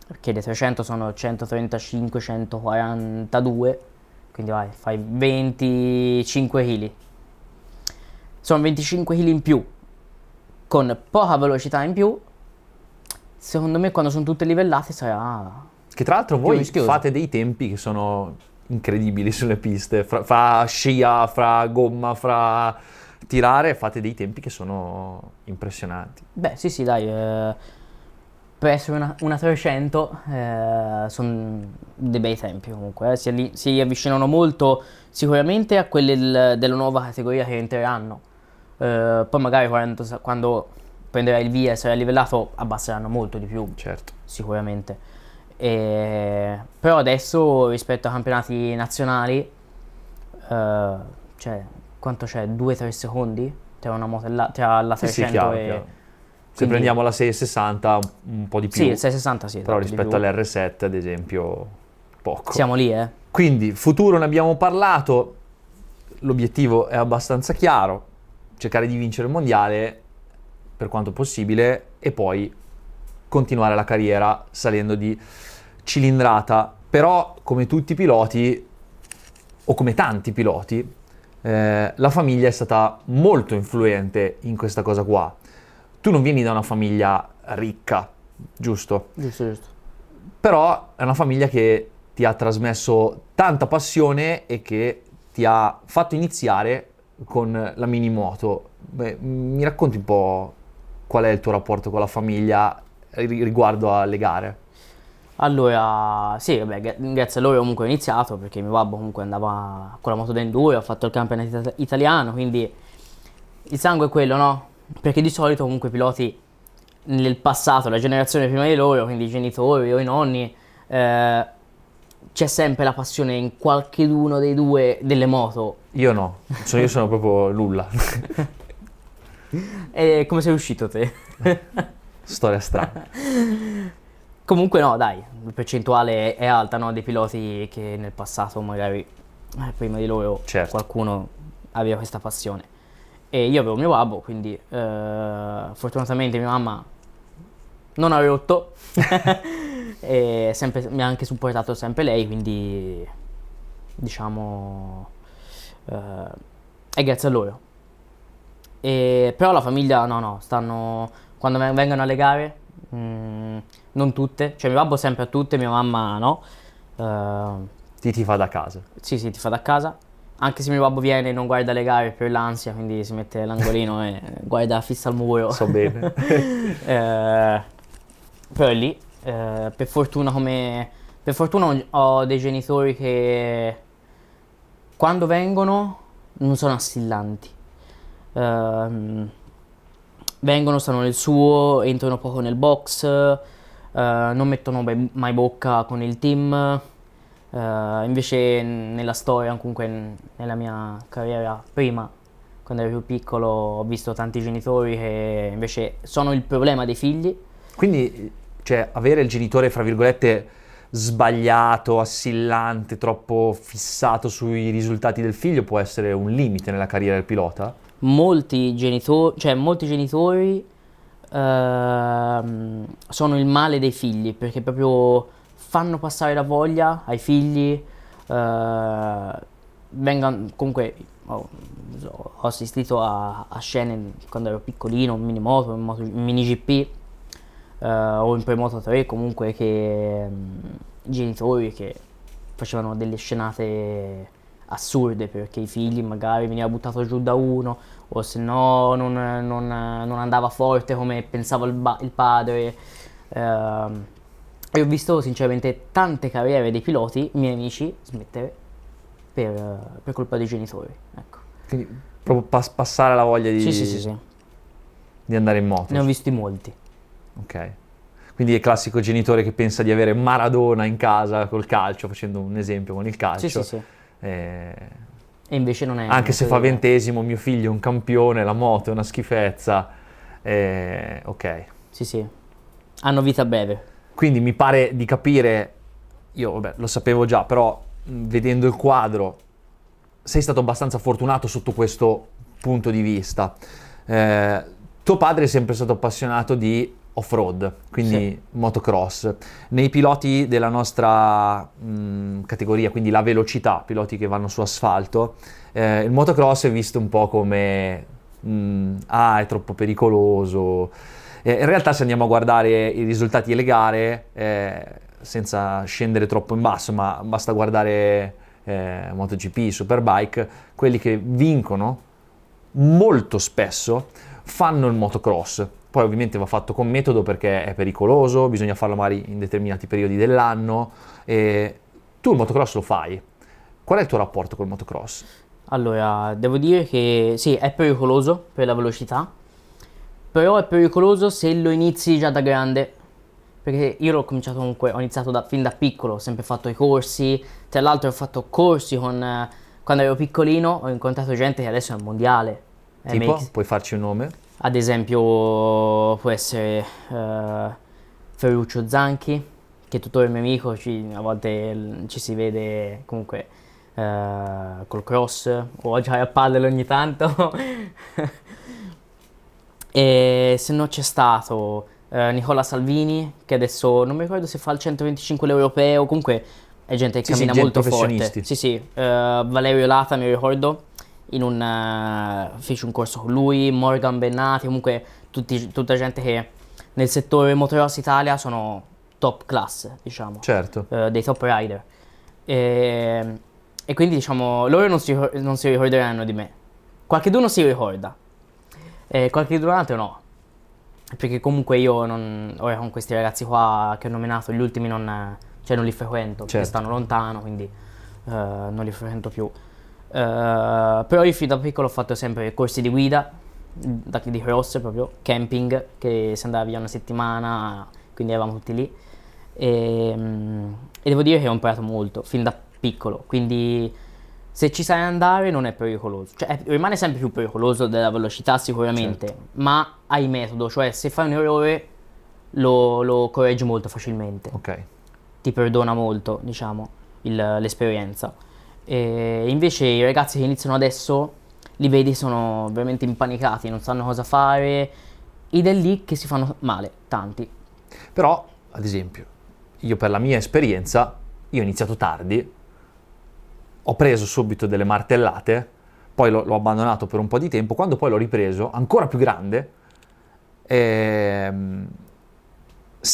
Perché le 300 sono 135-142, quindi vai, fai 25 kg. Sono 25 kg in più, con poca velocità in più. Secondo me quando sono tutte livellate sarà... Che tra l'altro più voi rischioso. fate dei tempi che sono incredibili sulle piste, fra scia, fra gomma, fra tirare, fate dei tempi che sono impressionanti. Beh, sì, dai, per essere una 300 sono dei bei tempi comunque, si avvicinano molto sicuramente a quelle della nuova categoria che entreranno. Poi magari quando prenderai il via e sarai livellato abbasseranno molto di più, Certo. sicuramente. Però adesso rispetto ai campionati nazionali, cioè, quanto c'è? 2-3 secondi tra una moto tra la Sì, 300 chiaro, e... chiaro. Se quindi- prendiamo la 660 un po' di più, Sì, il 660 sì, però esatto, di rispetto più. all'R7 ad esempio poco. Siamo lì, eh. Quindi futuro ne abbiamo parlato, l'obiettivo è abbastanza chiaro, cercare di vincere il mondiale per quanto possibile e poi continuare la carriera salendo di cilindrata. Però come tutti i piloti, o come tanti piloti, la famiglia è stata molto influente in questa cosa qua. Tu non vieni da una famiglia ricca, giusto? Giusto, giusto. Però è una famiglia che ti ha trasmesso tanta passione e che ti ha fatto iniziare con la minimoto. Beh, mi racconti un po' qual è il tuo rapporto con la famiglia riguardo alle gare? Allora, sì, vabbè, grazie a loro comunque ho iniziato perché mio babbo comunque andava con la moto da enduro, ha fatto il campionato italiano, quindi il sangue è quello, no? Perché di solito comunque i piloti nel passato, la generazione prima di loro, quindi i genitori o i nonni, c'è sempre la passione in qualcheduno dei due delle moto. Io no, io sono proprio nulla. E come sei uscito te? Storia strana. Comunque no, dai, la percentuale è alta, no? Dei piloti che nel passato magari prima di loro Certo. qualcuno aveva questa passione. E io avevo mio babbo, quindi fortunatamente mia mamma non ha rotto e mi ha anche supportato sempre lei, quindi diciamo è grazie a loro. Però la famiglia no, stanno quando vengono alle gare, non tutte, cioè mio babbo sempre a tutte, mia mamma no. Ti fa da casa. Sì, ti fa da casa. Anche se mio babbo viene e non guarda le gare per l'ansia, quindi si mette all'angolino e guarda fissa al muro. So bene. Però è lì. Per fortuna ho dei genitori che quando vengono non sono assillanti. Vengono, stanno nel suo, entrano poco nel box, non mettono mai bocca con il team. Invece nella storia, comunque nella mia carriera prima, quando ero più piccolo, ho visto tanti genitori che invece sono il problema dei figli. Quindi, cioè, avere il genitore, fra virgolette, sbagliato, assillante, troppo fissato sui risultati del figlio può essere un limite nella carriera del pilota? Molti genitori sono il male dei figli, perché proprio fanno passare la voglia ai figli. Comunque ho assistito a scene quando ero piccolino, in minimoto, in mini GP o in premoto 3, comunque che genitori che facevano delle scenate assurde, perché i figli magari veniva buttato giù da uno, o se no non andava forte come pensava il padre. E ho visto sinceramente tante carriere dei piloti, miei amici, smettere per colpa dei genitori, ecco. Quindi proprio passare la voglia Sì. di andare in moto. Ne ho visti molti. Ok. Quindi è il classico genitore che pensa di avere Maradona in casa col calcio, facendo un esempio con il calcio. Sì. E invece non è... anche se fa così. 20esimo, mio figlio è un campione, la moto è una schifezza. Ok. Sì. Hanno vita breve. Quindi mi pare di capire, io vabbè, lo sapevo già, però vedendo il quadro sei stato abbastanza fortunato sotto questo punto di vista. Tuo padre è sempre stato appassionato di off-road, quindi motocross. Nei piloti della nostra categoria, quindi la velocità, piloti che vanno su asfalto, il motocross è visto un po' come è troppo pericoloso. In realtà se andiamo a guardare i risultati delle gare, senza scendere troppo in basso, ma basta guardare MotoGP, Superbike, quelli che vincono molto spesso fanno il motocross. Poi ovviamente va fatto con metodo perché è pericoloso, bisogna farlo magari in determinati periodi dell'anno. Tu il motocross lo fai. Qual è il tuo rapporto col motocross? Allora, devo dire che sì, è pericoloso per la velocità, però è pericoloso se lo inizi già da grande, perché io l'ho cominciato comunque, ho iniziato fin da piccolo, ho sempre fatto i corsi, tra l'altro ho fatto corsi quando ero piccolino, ho incontrato gente che adesso è al mondiale. Tipo, puoi farci un nome? Ad esempio può essere Ferruccio Zanchi, che è tuttora il mio amico, a volte ci si vede comunque col cross o a giocare a padel ogni tanto. E se no c'è stato Nicola Salvini, che adesso non mi ricordo se fa il 125 l'europeo, comunque è gente che cammina molto forte. Sì, Valerio Lata mi ricordo, fece un corso con lui, Morgan Bennati, comunque tutta gente che nel settore motocross Italia sono top class, diciamo. Certo. Dei top rider. E quindi diciamo, loro non si ricorderanno di me. Qualcheduno si ricorda. Qualchedun altro no, perché comunque io ora con questi ragazzi qua che ho nominato, gli ultimi non li frequento, perché stanno lontano, quindi non li frequento più. Però io fin da piccolo ho fatto sempre corsi di guida, di cross proprio, camping, che si andava via una settimana, quindi eravamo tutti lì. E devo dire che ho imparato molto, fin da piccolo, quindi se ci sai andare non è pericoloso, cioè rimane sempre più pericoloso della velocità sicuramente, ma hai metodo, cioè se fai un errore lo correggi molto facilmente, ti perdona molto, diciamo, l'esperienza. E invece i ragazzi che iniziano adesso, li vedi, sono veramente impanicati, non sanno cosa fare, ed è lì che si fanno male, tanti. Però, ad esempio, io per la mia esperienza, io ho iniziato tardi, ho preso subito delle martellate, poi l'ho abbandonato per un po' di tempo, quando poi l'ho ripreso, ancora più grande, se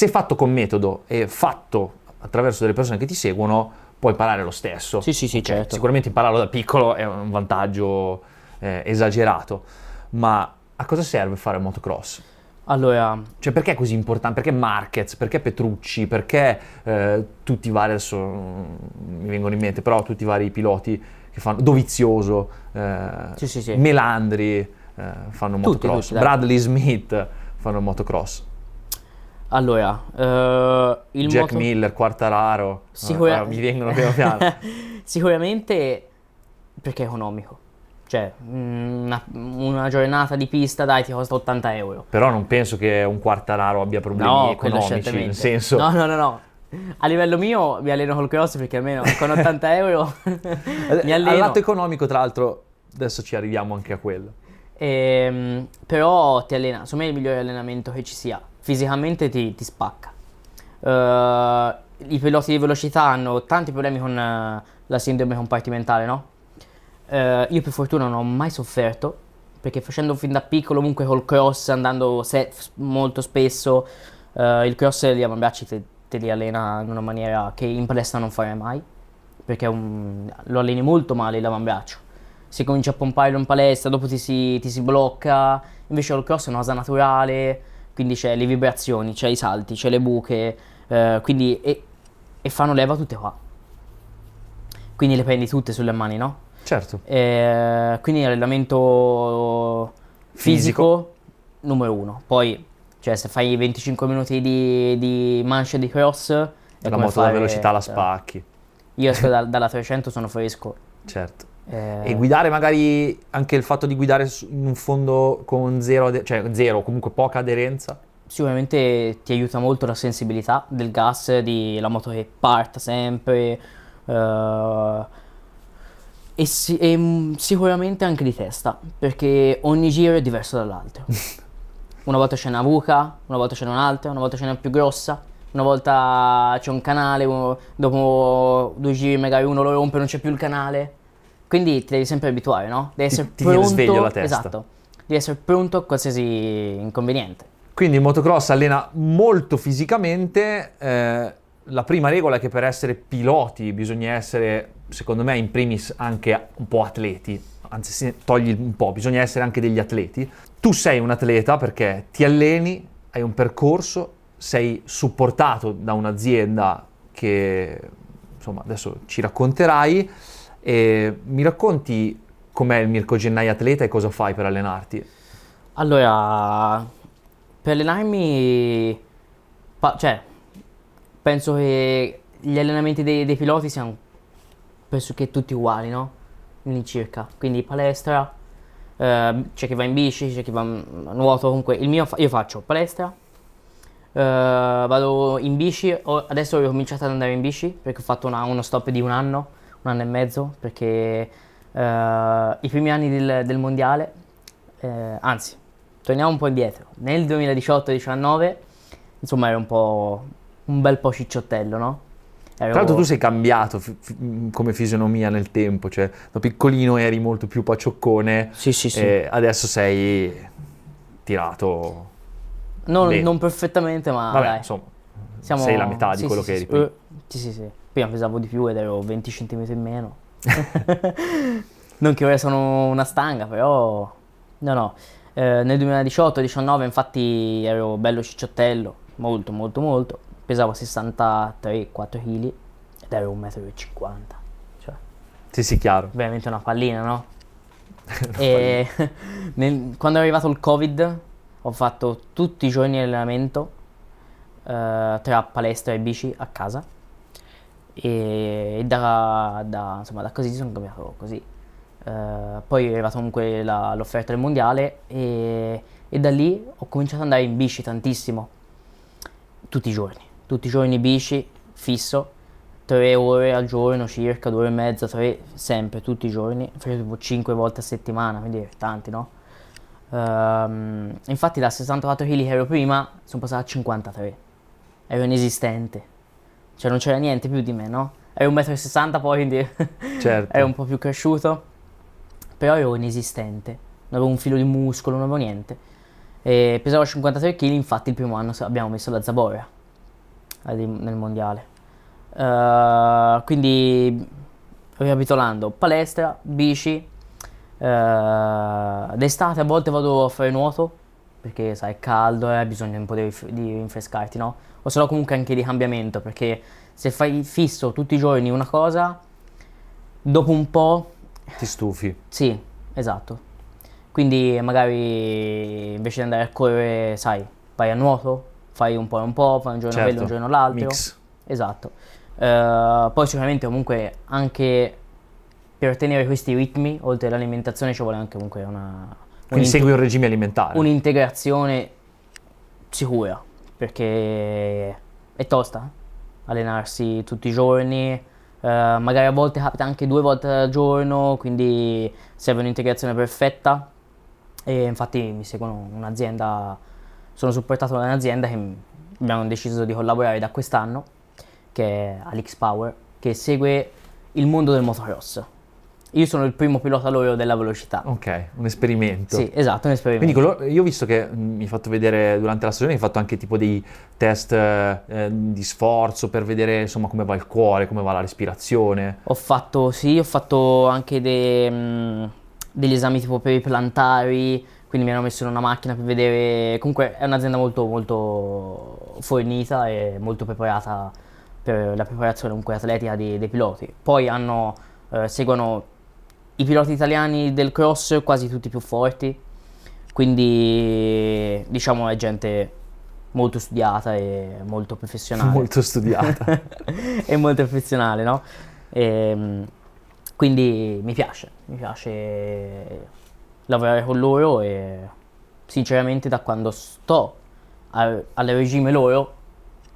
fatto con metodo e fatto attraverso delle persone che ti seguono, puoi imparare lo stesso. Sì, certo. Sicuramente impararlo da piccolo è un vantaggio esagerato, ma a cosa serve fare motocross? Allora, cioè perché è così importante? Perché Marquez? Perché Petrucci? Perché tutti i vari, adesso mi vengono in mente, però tutti i vari piloti che fanno, Dovizioso, Melandri fanno motocross, tutti, Bradley Smith fanno motocross. Allora, Jack Miller, Quartararo, mi vengono piano piano. Sicuramente perché è economico. Cioè, una giornata di pista, dai, ti costa 80 euro. Però non penso che un Quartararo abbia problemi economici, nel senso... No. A livello mio mi alleno col cross perché almeno con 80 euro mi alleno. Al lato economico, tra l'altro, adesso ci arriviamo anche a quello. Però ti allena, secondo me è il migliore allenamento che ci sia. Fisicamente ti spacca. I piloti di velocità hanno tanti problemi con la sindrome compartimentale, no? Io per fortuna non ho mai sofferto, perché facendo fin da piccolo, comunque col cross, andando molto spesso, il cross gli avambracci te li allena in una maniera che in palestra non farei mai, perché lo alleni molto male l'avambraccio. Se cominci a pomparlo in palestra, dopo ti si blocca. Invece il cross è una cosa naturale, quindi c'è le vibrazioni, c'è i salti, c'è le buche, quindi e fanno leva tutte qua. Quindi le prendi tutte sulle mani, no? Certo. Quindi allenamento fisico numero 1. Poi, cioè, se fai 25 minuti di mancia di cross, è La come moto da fare, velocità la cioè, spacchi. io esco dalla 300, sono fresco. Certo. E guidare magari anche il fatto di guidare in un fondo con cioè zero, comunque poca aderenza. Sicuramente ti aiuta molto la sensibilità del gas, di la moto che parta sempre, e sicuramente anche di testa, perché ogni giro è diverso dall'altro. Una volta c'è una buca, una volta c'è un'altra, una volta c'è una più grossa, una volta c'è un canale, dopo 2 giri magari uno lo rompe e non c'è più il canale. Quindi ti devi sempre abituare, no? Devi essere ti viene pronto, sveglio la testa. esatto, devi essere pronto a qualsiasi inconveniente. Quindi il motocross allena molto fisicamente. La prima regola è che per essere piloti bisogna essere, secondo me, in primis anche un po' atleti. Anzi, se togli un po', bisogna essere anche degli atleti. Tu sei un atleta perché ti alleni, hai un percorso, sei supportato da un'azienda che, insomma, adesso ci racconterai. E mi racconti com'è il Mirko Gennai atleta e cosa fai per allenarti? Allora, per allenarmi, cioè, penso che gli allenamenti dei piloti siano pressoché tutti uguali, no? All'incirca. Quindi palestra, c'è chi va in bici, c'è chi va a nuoto, comunque io faccio palestra, vado in bici, adesso ho cominciato ad andare in bici perché ho fatto uno stop di un anno e mezzo, perché i primi anni del mondiale, anzi, torniamo un po' indietro, nel 2018-19, insomma ero un bel po' cicciottello, no? Tra l'altro tu sei cambiato come fisionomia nel tempo, cioè da piccolino eri molto più paccioccone, Sì. e adesso sei tirato bene. Non perfettamente, ma Vabbè, dai. insomma, sei la metà di quello che eri prima. Sì. Prima pesavo di più ed ero 20 cm in meno. Non che ora sono una stanga, però no. Nel 2018-19 infatti ero bello cicciottello, molto. Pesavo 63-4 kg ed ero 1,50 m. Cioè, Sì, chiaro. veramente una pallina, no? E quando è arrivato il Covid ho fatto tutti i giorni di allenamento, tra palestra e bici a casa, e da così sono cambiato così. Poi è arrivata comunque l'offerta del mondiale e da lì ho cominciato ad andare in bici tantissimo, tutti i giorni bici, fisso, 3 ore al giorno circa, 2 ore e mezza, 3, sempre, tutti i giorni, facevo tipo 5 volte a settimana, quindi tanti, no? Infatti da 64 kg che ero prima sono passato a 53, ero inesistente, cioè non c'era niente più di me, no? Ero 1,60 m poi, quindi Certo. ero un po' più cresciuto, però ero inesistente, non avevo un filo di muscolo, non avevo niente. E pesavo 53 kg, infatti il primo anno abbiamo messo la zavorra nel mondiale. Quindi ricapitolando, palestra, bici, d'estate a volte vado a fare nuoto perché sai è caldo e hai bisogno un po' di rinfrescarti, no? O se no comunque anche di cambiamento, perché se fai fisso tutti i giorni una cosa, dopo un po' Ti stufi. sì, esatto. Quindi magari invece di andare a correre, sai, vai a nuoto, fai un po', fai un giorno quello, un giorno l'altro. Mix. Esatto. Poi sicuramente comunque anche per ottenere questi ritmi, oltre all'alimentazione, ci vuole anche comunque Quindi segui un regime alimentare. un'integrazione sicura, perché è tosta allenarsi tutti i giorni. Magari a volte capita anche 2 volte al giorno, quindi serve un'integrazione perfetta. E infatti mi seguono un'azienda, sono supportato da un'azienda che abbiamo deciso di collaborare da quest'anno, che è Alix Power, che segue il mondo del motocross. Io sono il primo pilota loro della velocità. Ok, un esperimento. Sì, esatto, un esperimento. Quindi io ho visto che mi hai fatto vedere durante la stagione, hai fatto anche tipo dei test di sforzo per vedere insomma come va il cuore, come va la respirazione. Ho fatto anche degli esami tipo per i plantari, quindi mi hanno messo in una macchina per vedere. Comunque è un'azienda molto molto fornita e molto preparata per la preparazione comunque atletica dei piloti. Poi seguono i piloti italiani del cross, quasi tutti più forti, quindi diciamo è gente molto studiata e molto professionale. Molto studiata. E molto professionale, no? Quindi mi piace lavorare con loro e sinceramente da quando sto al regime loro,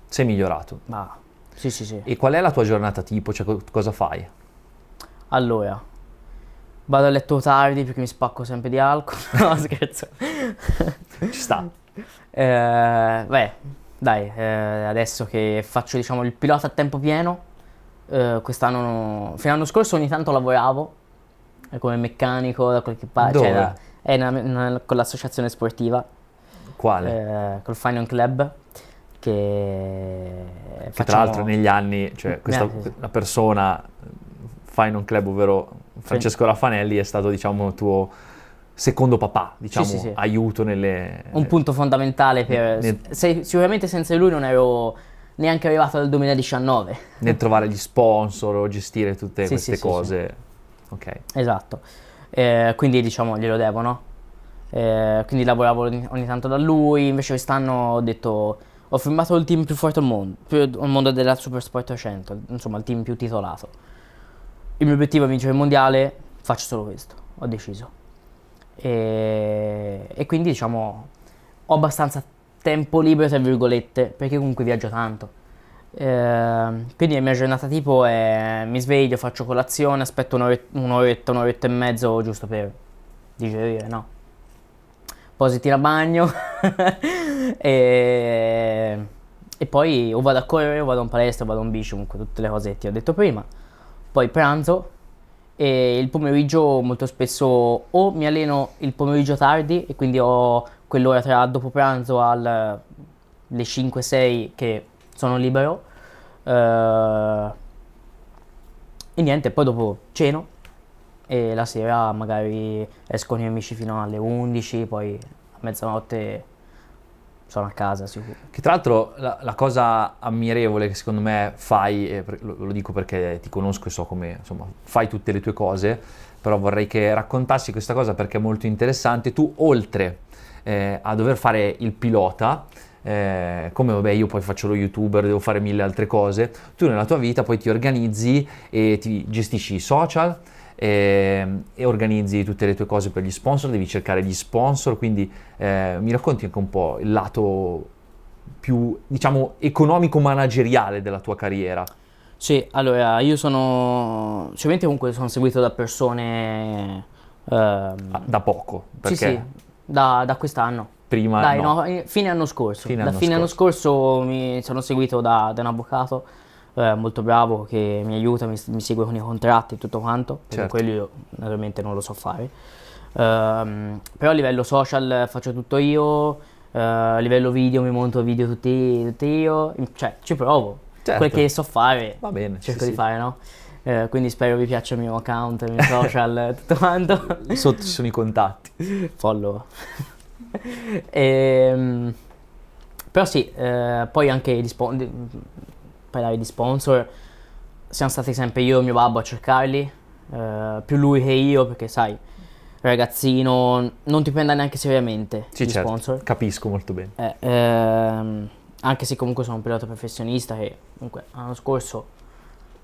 Sei migliorato. ma sì sì sì. E qual è la tua giornata tipo? Cioè, cosa fai? Allora, vado a letto tardi perché mi spacco sempre di alcol. No, scherzo. Ci sta. Beh, dai, adesso che faccio diciamo il pilota a tempo pieno, quest'anno, fino all'anno scorso ogni tanto lavoravo come meccanico da qualche parte, Dove? con l'associazione sportiva, Quale? col Finance Club, che Che tra l'altro negli anni, cioè sì. la persona Finance Club, ovvero Francesco Raffanelli, è stato diciamo tuo secondo papà, diciamo, Sì, sì, sì. aiuto nelle... Un punto fondamentale sicuramente senza lui non ero neanche arrivato al 2019. nel trovare gli sponsor o gestire tutte Sì, queste sì, sì, cose. Ok. Esatto. Quindi diciamo glielo devo, no? Quindi lavoravo ogni tanto da lui, invece quest'anno ho detto ho firmato il team più forte al mondo, al mondo della Supersport 300, insomma il team più titolato. Il mio obiettivo è vincere il mondiale, faccio solo questo, ho deciso. E quindi diciamo ho abbastanza tempo libero, tra virgolette, perché comunque viaggio tanto. Quindi la mia giornata tipo è mi sveglio, faccio colazione, aspetto un'oretta e mezzo giusto per digerire, no? Poi si tira a bagno e poi o vado a correre o vado in palestra o vado in bici, comunque tutte le cose che ti ho detto prima. Poi pranzo e il pomeriggio molto spesso o mi alleno il pomeriggio tardi e quindi ho quell'ora tra dopo pranzo alle 5-6 che sono libero, e niente, poi dopo ceno e la sera magari esco con i miei amici fino alle 11, poi a mezzanotte sono a casa sicuro. Che tra l'altro la cosa ammirevole che secondo me fai, e lo dico perché ti conosco e so come insomma fai tutte le tue cose, però vorrei che raccontassi questa cosa perché è molto interessante. Tu oltre a dover fare il pilota, come vabbè io poi faccio lo youtuber, devo fare mille altre cose, tu nella tua vita poi ti organizzi e ti gestisci i social e organizzi tutte le tue cose per gli sponsor, devi cercare gli sponsor, quindi mi racconti anche un po' il lato più, diciamo, economico-manageriale della tua carriera. Sì, allora io sicuramente comunque sono seguito da persone Da poco, sì perché sì, da quest'anno. prima Dai, no. no, fine anno scorso. Fine Da anno fine anno scorso. scorso mi sono seguito da un avvocato molto bravo che mi aiuta, mi segue con i contratti e tutto quanto, perché Certo. quello io naturalmente non lo so fare. Però a livello social faccio tutto io, a livello video mi monto video tutti io, cioè ci provo. Certo. Quel che so fare, Va bene, cerco sì, di sì. fare, no? Quindi spero vi piaccia il mio account, i miei social, tutto quanto. Sotto ci sono i contatti. Follow. Però sì, poi anche parlare di sponsor, siamo stati sempre io e mio babbo a cercarli, più lui che io, perché sai, ragazzino, non ti prenda neanche seriamente Sì, gli certo, sponsor. capisco molto bene. Anche se comunque sono un pilota professionista che comunque l'anno scorso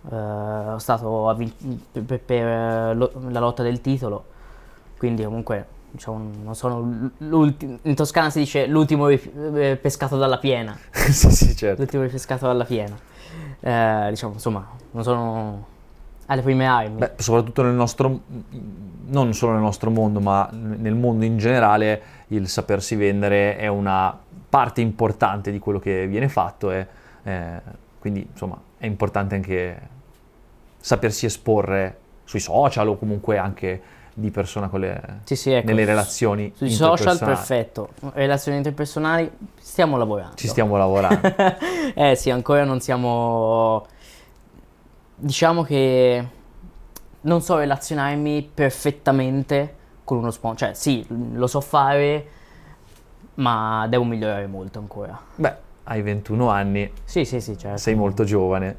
ho stato per la lotta del titolo, quindi comunque diciamo non sono in Toscana si dice l'ultimo pescato dalla piena, Sì, sì, certo. l'ultimo ripescato dalla piena. Diciamo insomma non sono alle prime armi. Beh, soprattutto nel nostro, non solo nel nostro mondo, ma nel mondo in generale, il sapersi vendere è una parte importante di quello che viene fatto e quindi insomma è importante anche sapersi esporre sui social o comunque anche di persona con Sì, sì, ecco. nelle relazioni Sui social, interpersonali. perfetto. Relazioni interpersonali, stiamo lavorando. Ci stiamo lavorando. Sì, ancora non siamo... Diciamo che non so relazionarmi perfettamente con uno sponsor. Cioè, sì, lo so fare, ma devo migliorare molto ancora. Beh, hai 21 anni, Sì, sì, sì, certo. sei molto giovane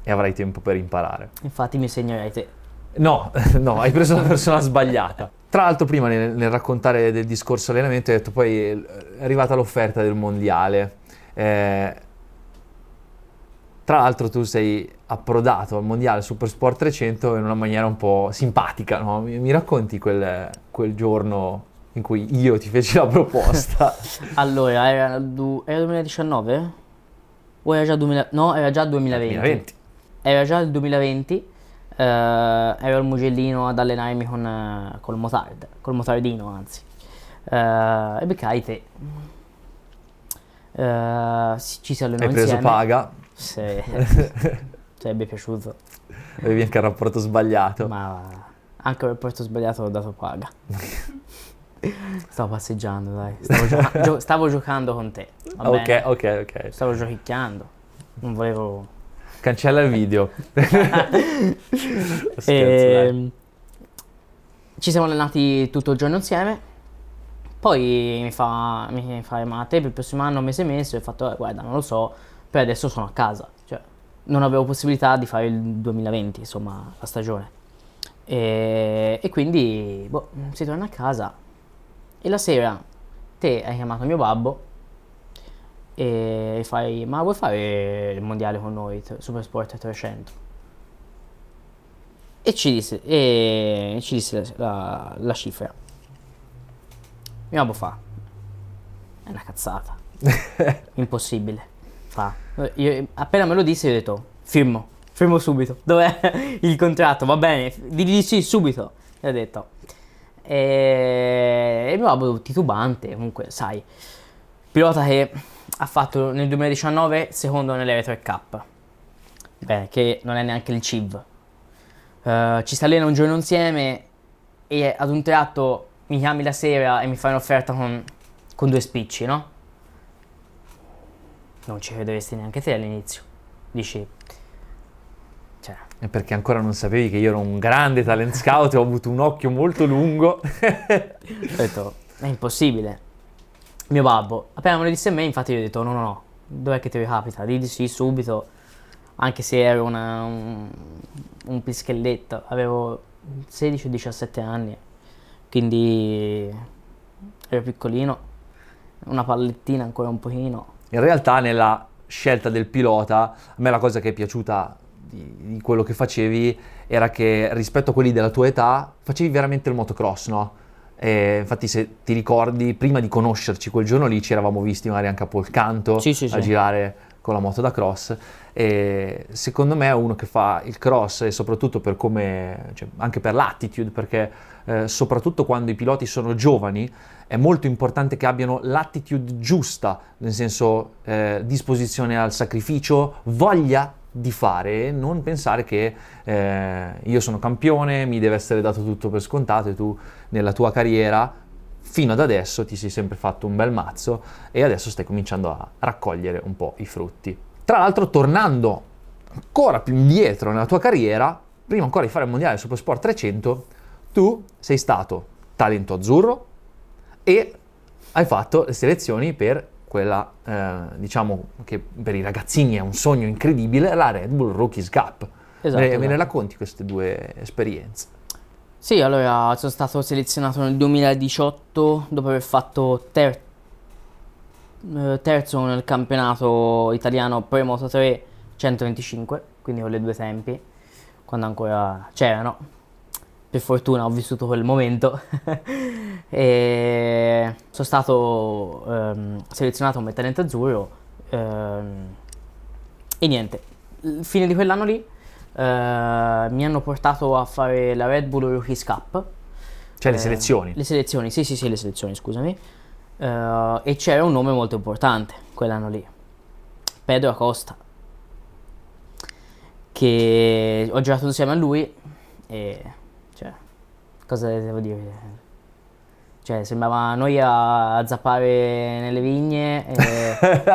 e avrai tempo per imparare. Infatti mi segnerai te. No, no, hai preso la persona sbagliata. Tra l'altro prima nel raccontare del discorso allenamento hai detto poi è arrivata l'offerta del mondiale. Tra l'altro tu sei approdato al mondiale Supersport 300 in una maniera un po' simpatica, no? Mi racconti quel giorno in cui io ti feci la proposta? Allora, era 2019? O era già 2000? No, era già 2020. 2020. Era già il 2020. Ero al Mugellino ad allenarmi col motard, col motardino anzi. E beccai te. Ci si allenò Hai preso insieme. paga, Sì. Sarebbe piaciuto. avevi anche il rapporto sbagliato. Ma anche per porto sbagliato ho dato paga. Stavo passeggiando, dai. Stavo giocando con te. Va bene? Ok. Stavo giochicchiando. Non volevo... Cancella il video. Scherzo, dai. Ci siamo allenati tutto il giorno insieme. Poi mi fa ma te per il prossimo anno, mese e mese, ho fatto, guarda, non lo so, per adesso sono a casa. Cioè, non avevo possibilità di fare il 2020, insomma, la stagione. E quindi, si torna a casa. E la sera, te hai chiamato mio babbo e fai, ma vuoi fare il mondiale con noi, Supersport 300? E ci disse la cifra. Mio babbo fa, è una cazzata, impossibile. Fa, appena me lo disse, io ho detto, firmo subito. Dov'è il contratto? Va bene, di sì subito. E ho detto. E mio babbo titubante, comunque, sai, pilota che ha fatto nel 2019 secondo nell'Electric Cup. Bene, che non è neanche il CIV. Ci si allena un giorno insieme e ad un tratto mi chiami la sera e mi fai un'offerta con 2 spicci, no? Non ci crederesti neanche te all'inizio. Dici, cioè... È perché ancora non sapevi che io ero un grande talent scout e ho avuto un occhio molto lungo. Ho detto, è impossibile. Mio babbo, appena me lo disse a me, infatti io ho detto, no, dov'è che ti ricapita? Di sì, subito. Anche se ero un pischelletto, avevo 16 o 17 anni, quindi ero piccolino, una pallettina ancora un pochino. In realtà nella scelta del pilota, a me la cosa che è piaciuta di quello che facevi era che rispetto a quelli della tua età facevi veramente il motocross, no? E infatti se ti ricordi, prima di conoscerci quel giorno lì ci eravamo visti magari anche a Polcanto Sì. a girare con la moto da cross, e secondo me uno che fa il cross e soprattutto per come, cioè, anche per l'attitude, perché soprattutto quando i piloti sono giovani è molto importante che abbiano l'attitude giusta, nel senso disposizione al sacrificio, voglia di fare, non pensare che io sono campione, mi deve essere dato tutto per scontato, e tu nella tua carriera fino ad adesso ti sei sempre fatto un bel mazzo e adesso stai cominciando a raccogliere un po' i frutti. Tra l'altro, tornando ancora più indietro nella tua carriera, prima ancora di fare il mondiale Supersport 300, tu sei stato talento azzurro e hai fatto le selezioni per quella, diciamo che per i ragazzini è un sogno incredibile, la Red Bull Rookies Cup. Esatto. Me ne racconti queste due esperienze? Sì, allora sono stato selezionato nel 2018 dopo aver fatto terzo nel campionato italiano Pro Moto 3 125, quindi con le 2 tempi, quando ancora c'erano. Per fortuna ho vissuto quel momento. E sono stato selezionato come talento azzurro e niente, fine di quell'anno lì mi hanno portato a fare la Red Bull Rookies Cup. Cioè le selezioni? Le selezioni, sì, le selezioni, scusami. E c'era un nome molto importante quell'anno lì, Pedro Acosta, che ho girato insieme a lui e cioè, cosa devo dire? Cioè, sembrava noi a zappare nelle vigne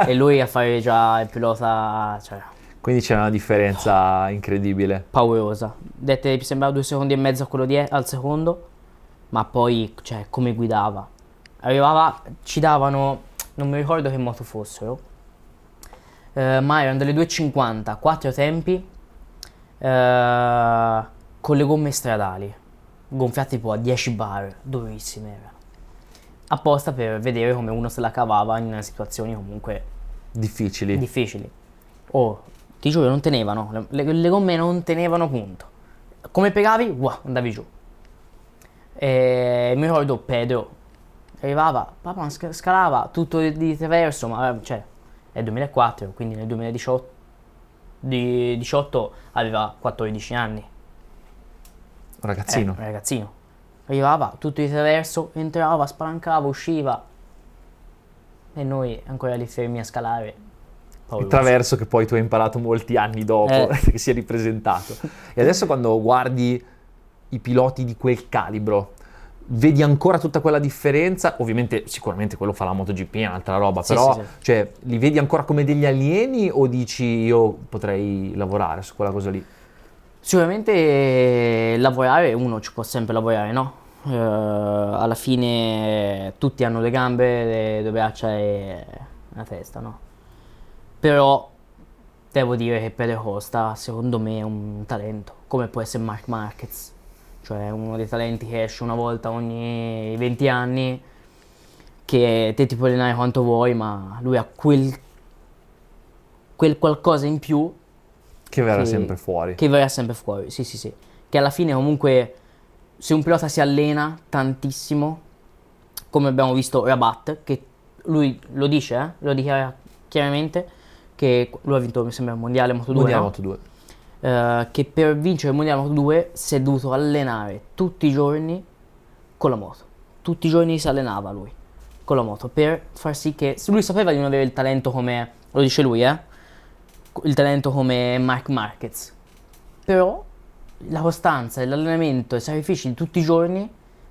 e lui a fare già il pilota, cioè, Quindi c'è una differenza incredibile. paurosa. Dette, sembrava 2 secondi e mezzo a quello al secondo, ma poi, cioè, come guidava. Arrivava, ci davano, non mi ricordo che moto fossero, ma erano delle 2,50, 4 tempi, con le gomme stradali, gonfiate tipo a 10 bar, durissime erano. Apposta per vedere come uno se la cavava in situazioni comunque Difficili. difficili. Oh, ti giuro, non tenevano, le gomme non tenevano punto. Come piegavi, wow, andavi giù. E mi ricordo Pedro, arrivava, papà scalava tutto di traverso, ma cioè, è il 2004, quindi nel 2018 aveva 14 anni. Un ragazzino. Un ragazzino. Arrivava tutto di traverso, entrava, spalancava, usciva. E noi ancora lì fermi a scalare. Il Pauroso. traverso che poi tu hai imparato molti anni dopo che si è ripresentato. E adesso quando guardi i piloti di quel calibro, vedi ancora tutta quella differenza? Ovviamente sicuramente quello fa la MotoGP, è un'altra roba, Sì, però sì, sì. Cioè, li vedi ancora come degli alieni o dici io potrei lavorare su quella cosa lì? Sicuramente lavorare, uno ci può sempre lavorare, no? Alla fine tutti hanno le gambe, le braccia e la testa, no? Però devo dire che Pedro Costa secondo me è un talento, come può essere Marc Marquez, cioè uno dei talenti che esce una volta ogni 20 anni, che te ti puoi allenare quanto vuoi, ma lui ha quel qualcosa in più Che verrà che- sempre fuori. che verrà sempre fuori, sì sì sì, che alla fine comunque se un pilota si allena tantissimo, come abbiamo visto Rabat, che lui lo dice, lo dichiara chiaramente, che lui ha vinto mi sembra il mondiale Moto2, Mondiale no? Moto2. Che per vincere il mondiale Moto2 si è dovuto allenare tutti i giorni con la moto, tutti i giorni si allenava lui con la moto per far sì che lui sapeva di non avere il talento come, lo dice lui, il talento come Marc Marquez, però la costanza, l'allenamento e i sacrifici di tutti i giorni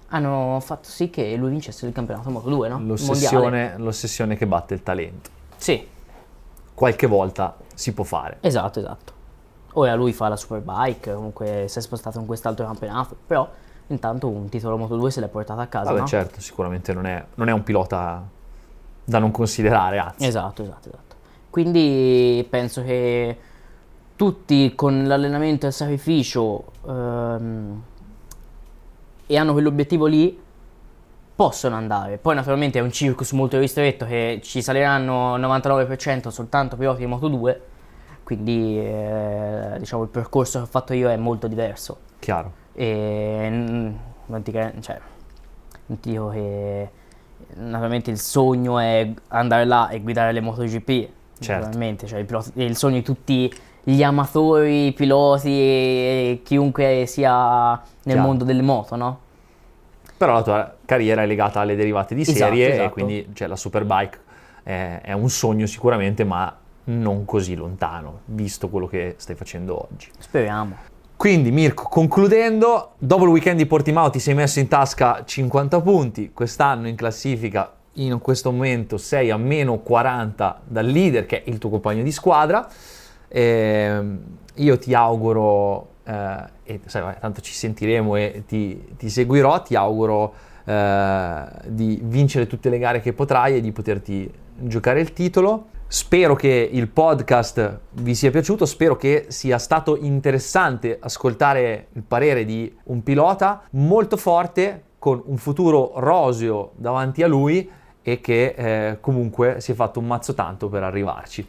hanno fatto sì che lui vincesse il campionato Moto2, no? Il mondiale. L'ossessione che batte il talento. Sì, Qualche volta si può fare. esatto, esatto. Ora lui fa la Superbike, comunque si è spostato in quest'altro campionato, però intanto un titolo Moto2 se l'è portato a casa, Vabbè, no? certo, sicuramente non è un pilota da non considerare, anzi. Esatto, esatto, esatto. Quindi penso che tutti con l'allenamento e il sacrificio e hanno quell'obiettivo lì possono andare. Poi naturalmente è un circus molto ristretto che ci saliranno 99% soltanto piloti di Moto2, quindi diciamo il percorso che ho fatto io è molto diverso. Chiaro. E non ti dico che naturalmente il sogno è andare là e guidare le MotoGP, Certo. naturalmente, cioè il sogno di tutti gli amatori, piloti e chiunque sia nel Chiaro. mondo delle moto, no? Però la tua carriera è legata alle derivate di Esatto, serie e esatto. quindi la Superbike è un sogno sicuramente, ma non così lontano, visto quello che stai facendo oggi. Speriamo. Quindi Mirko, concludendo, dopo il weekend di Portimao ti sei messo in tasca 50 punti, quest'anno in classifica in questo momento sei a meno 40 dal leader che è il tuo compagno di squadra. Io ti auguro, e sai, vai, tanto ci sentiremo e ti seguirò, ti auguro di vincere tutte le gare che potrai e di poterti giocare il titolo. Spero che il podcast vi sia piaciuto, spero che sia stato interessante ascoltare il parere di un pilota molto forte, con un futuro roseo davanti a lui e che comunque si è fatto un mazzo tanto per arrivarci.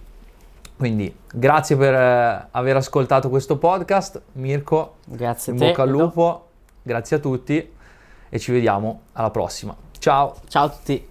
Quindi grazie per aver ascoltato questo podcast, Mirko, Grazie a in te. bocca al Edo. lupo, grazie a tutti e ci vediamo alla prossima. Ciao! Ciao a tutti.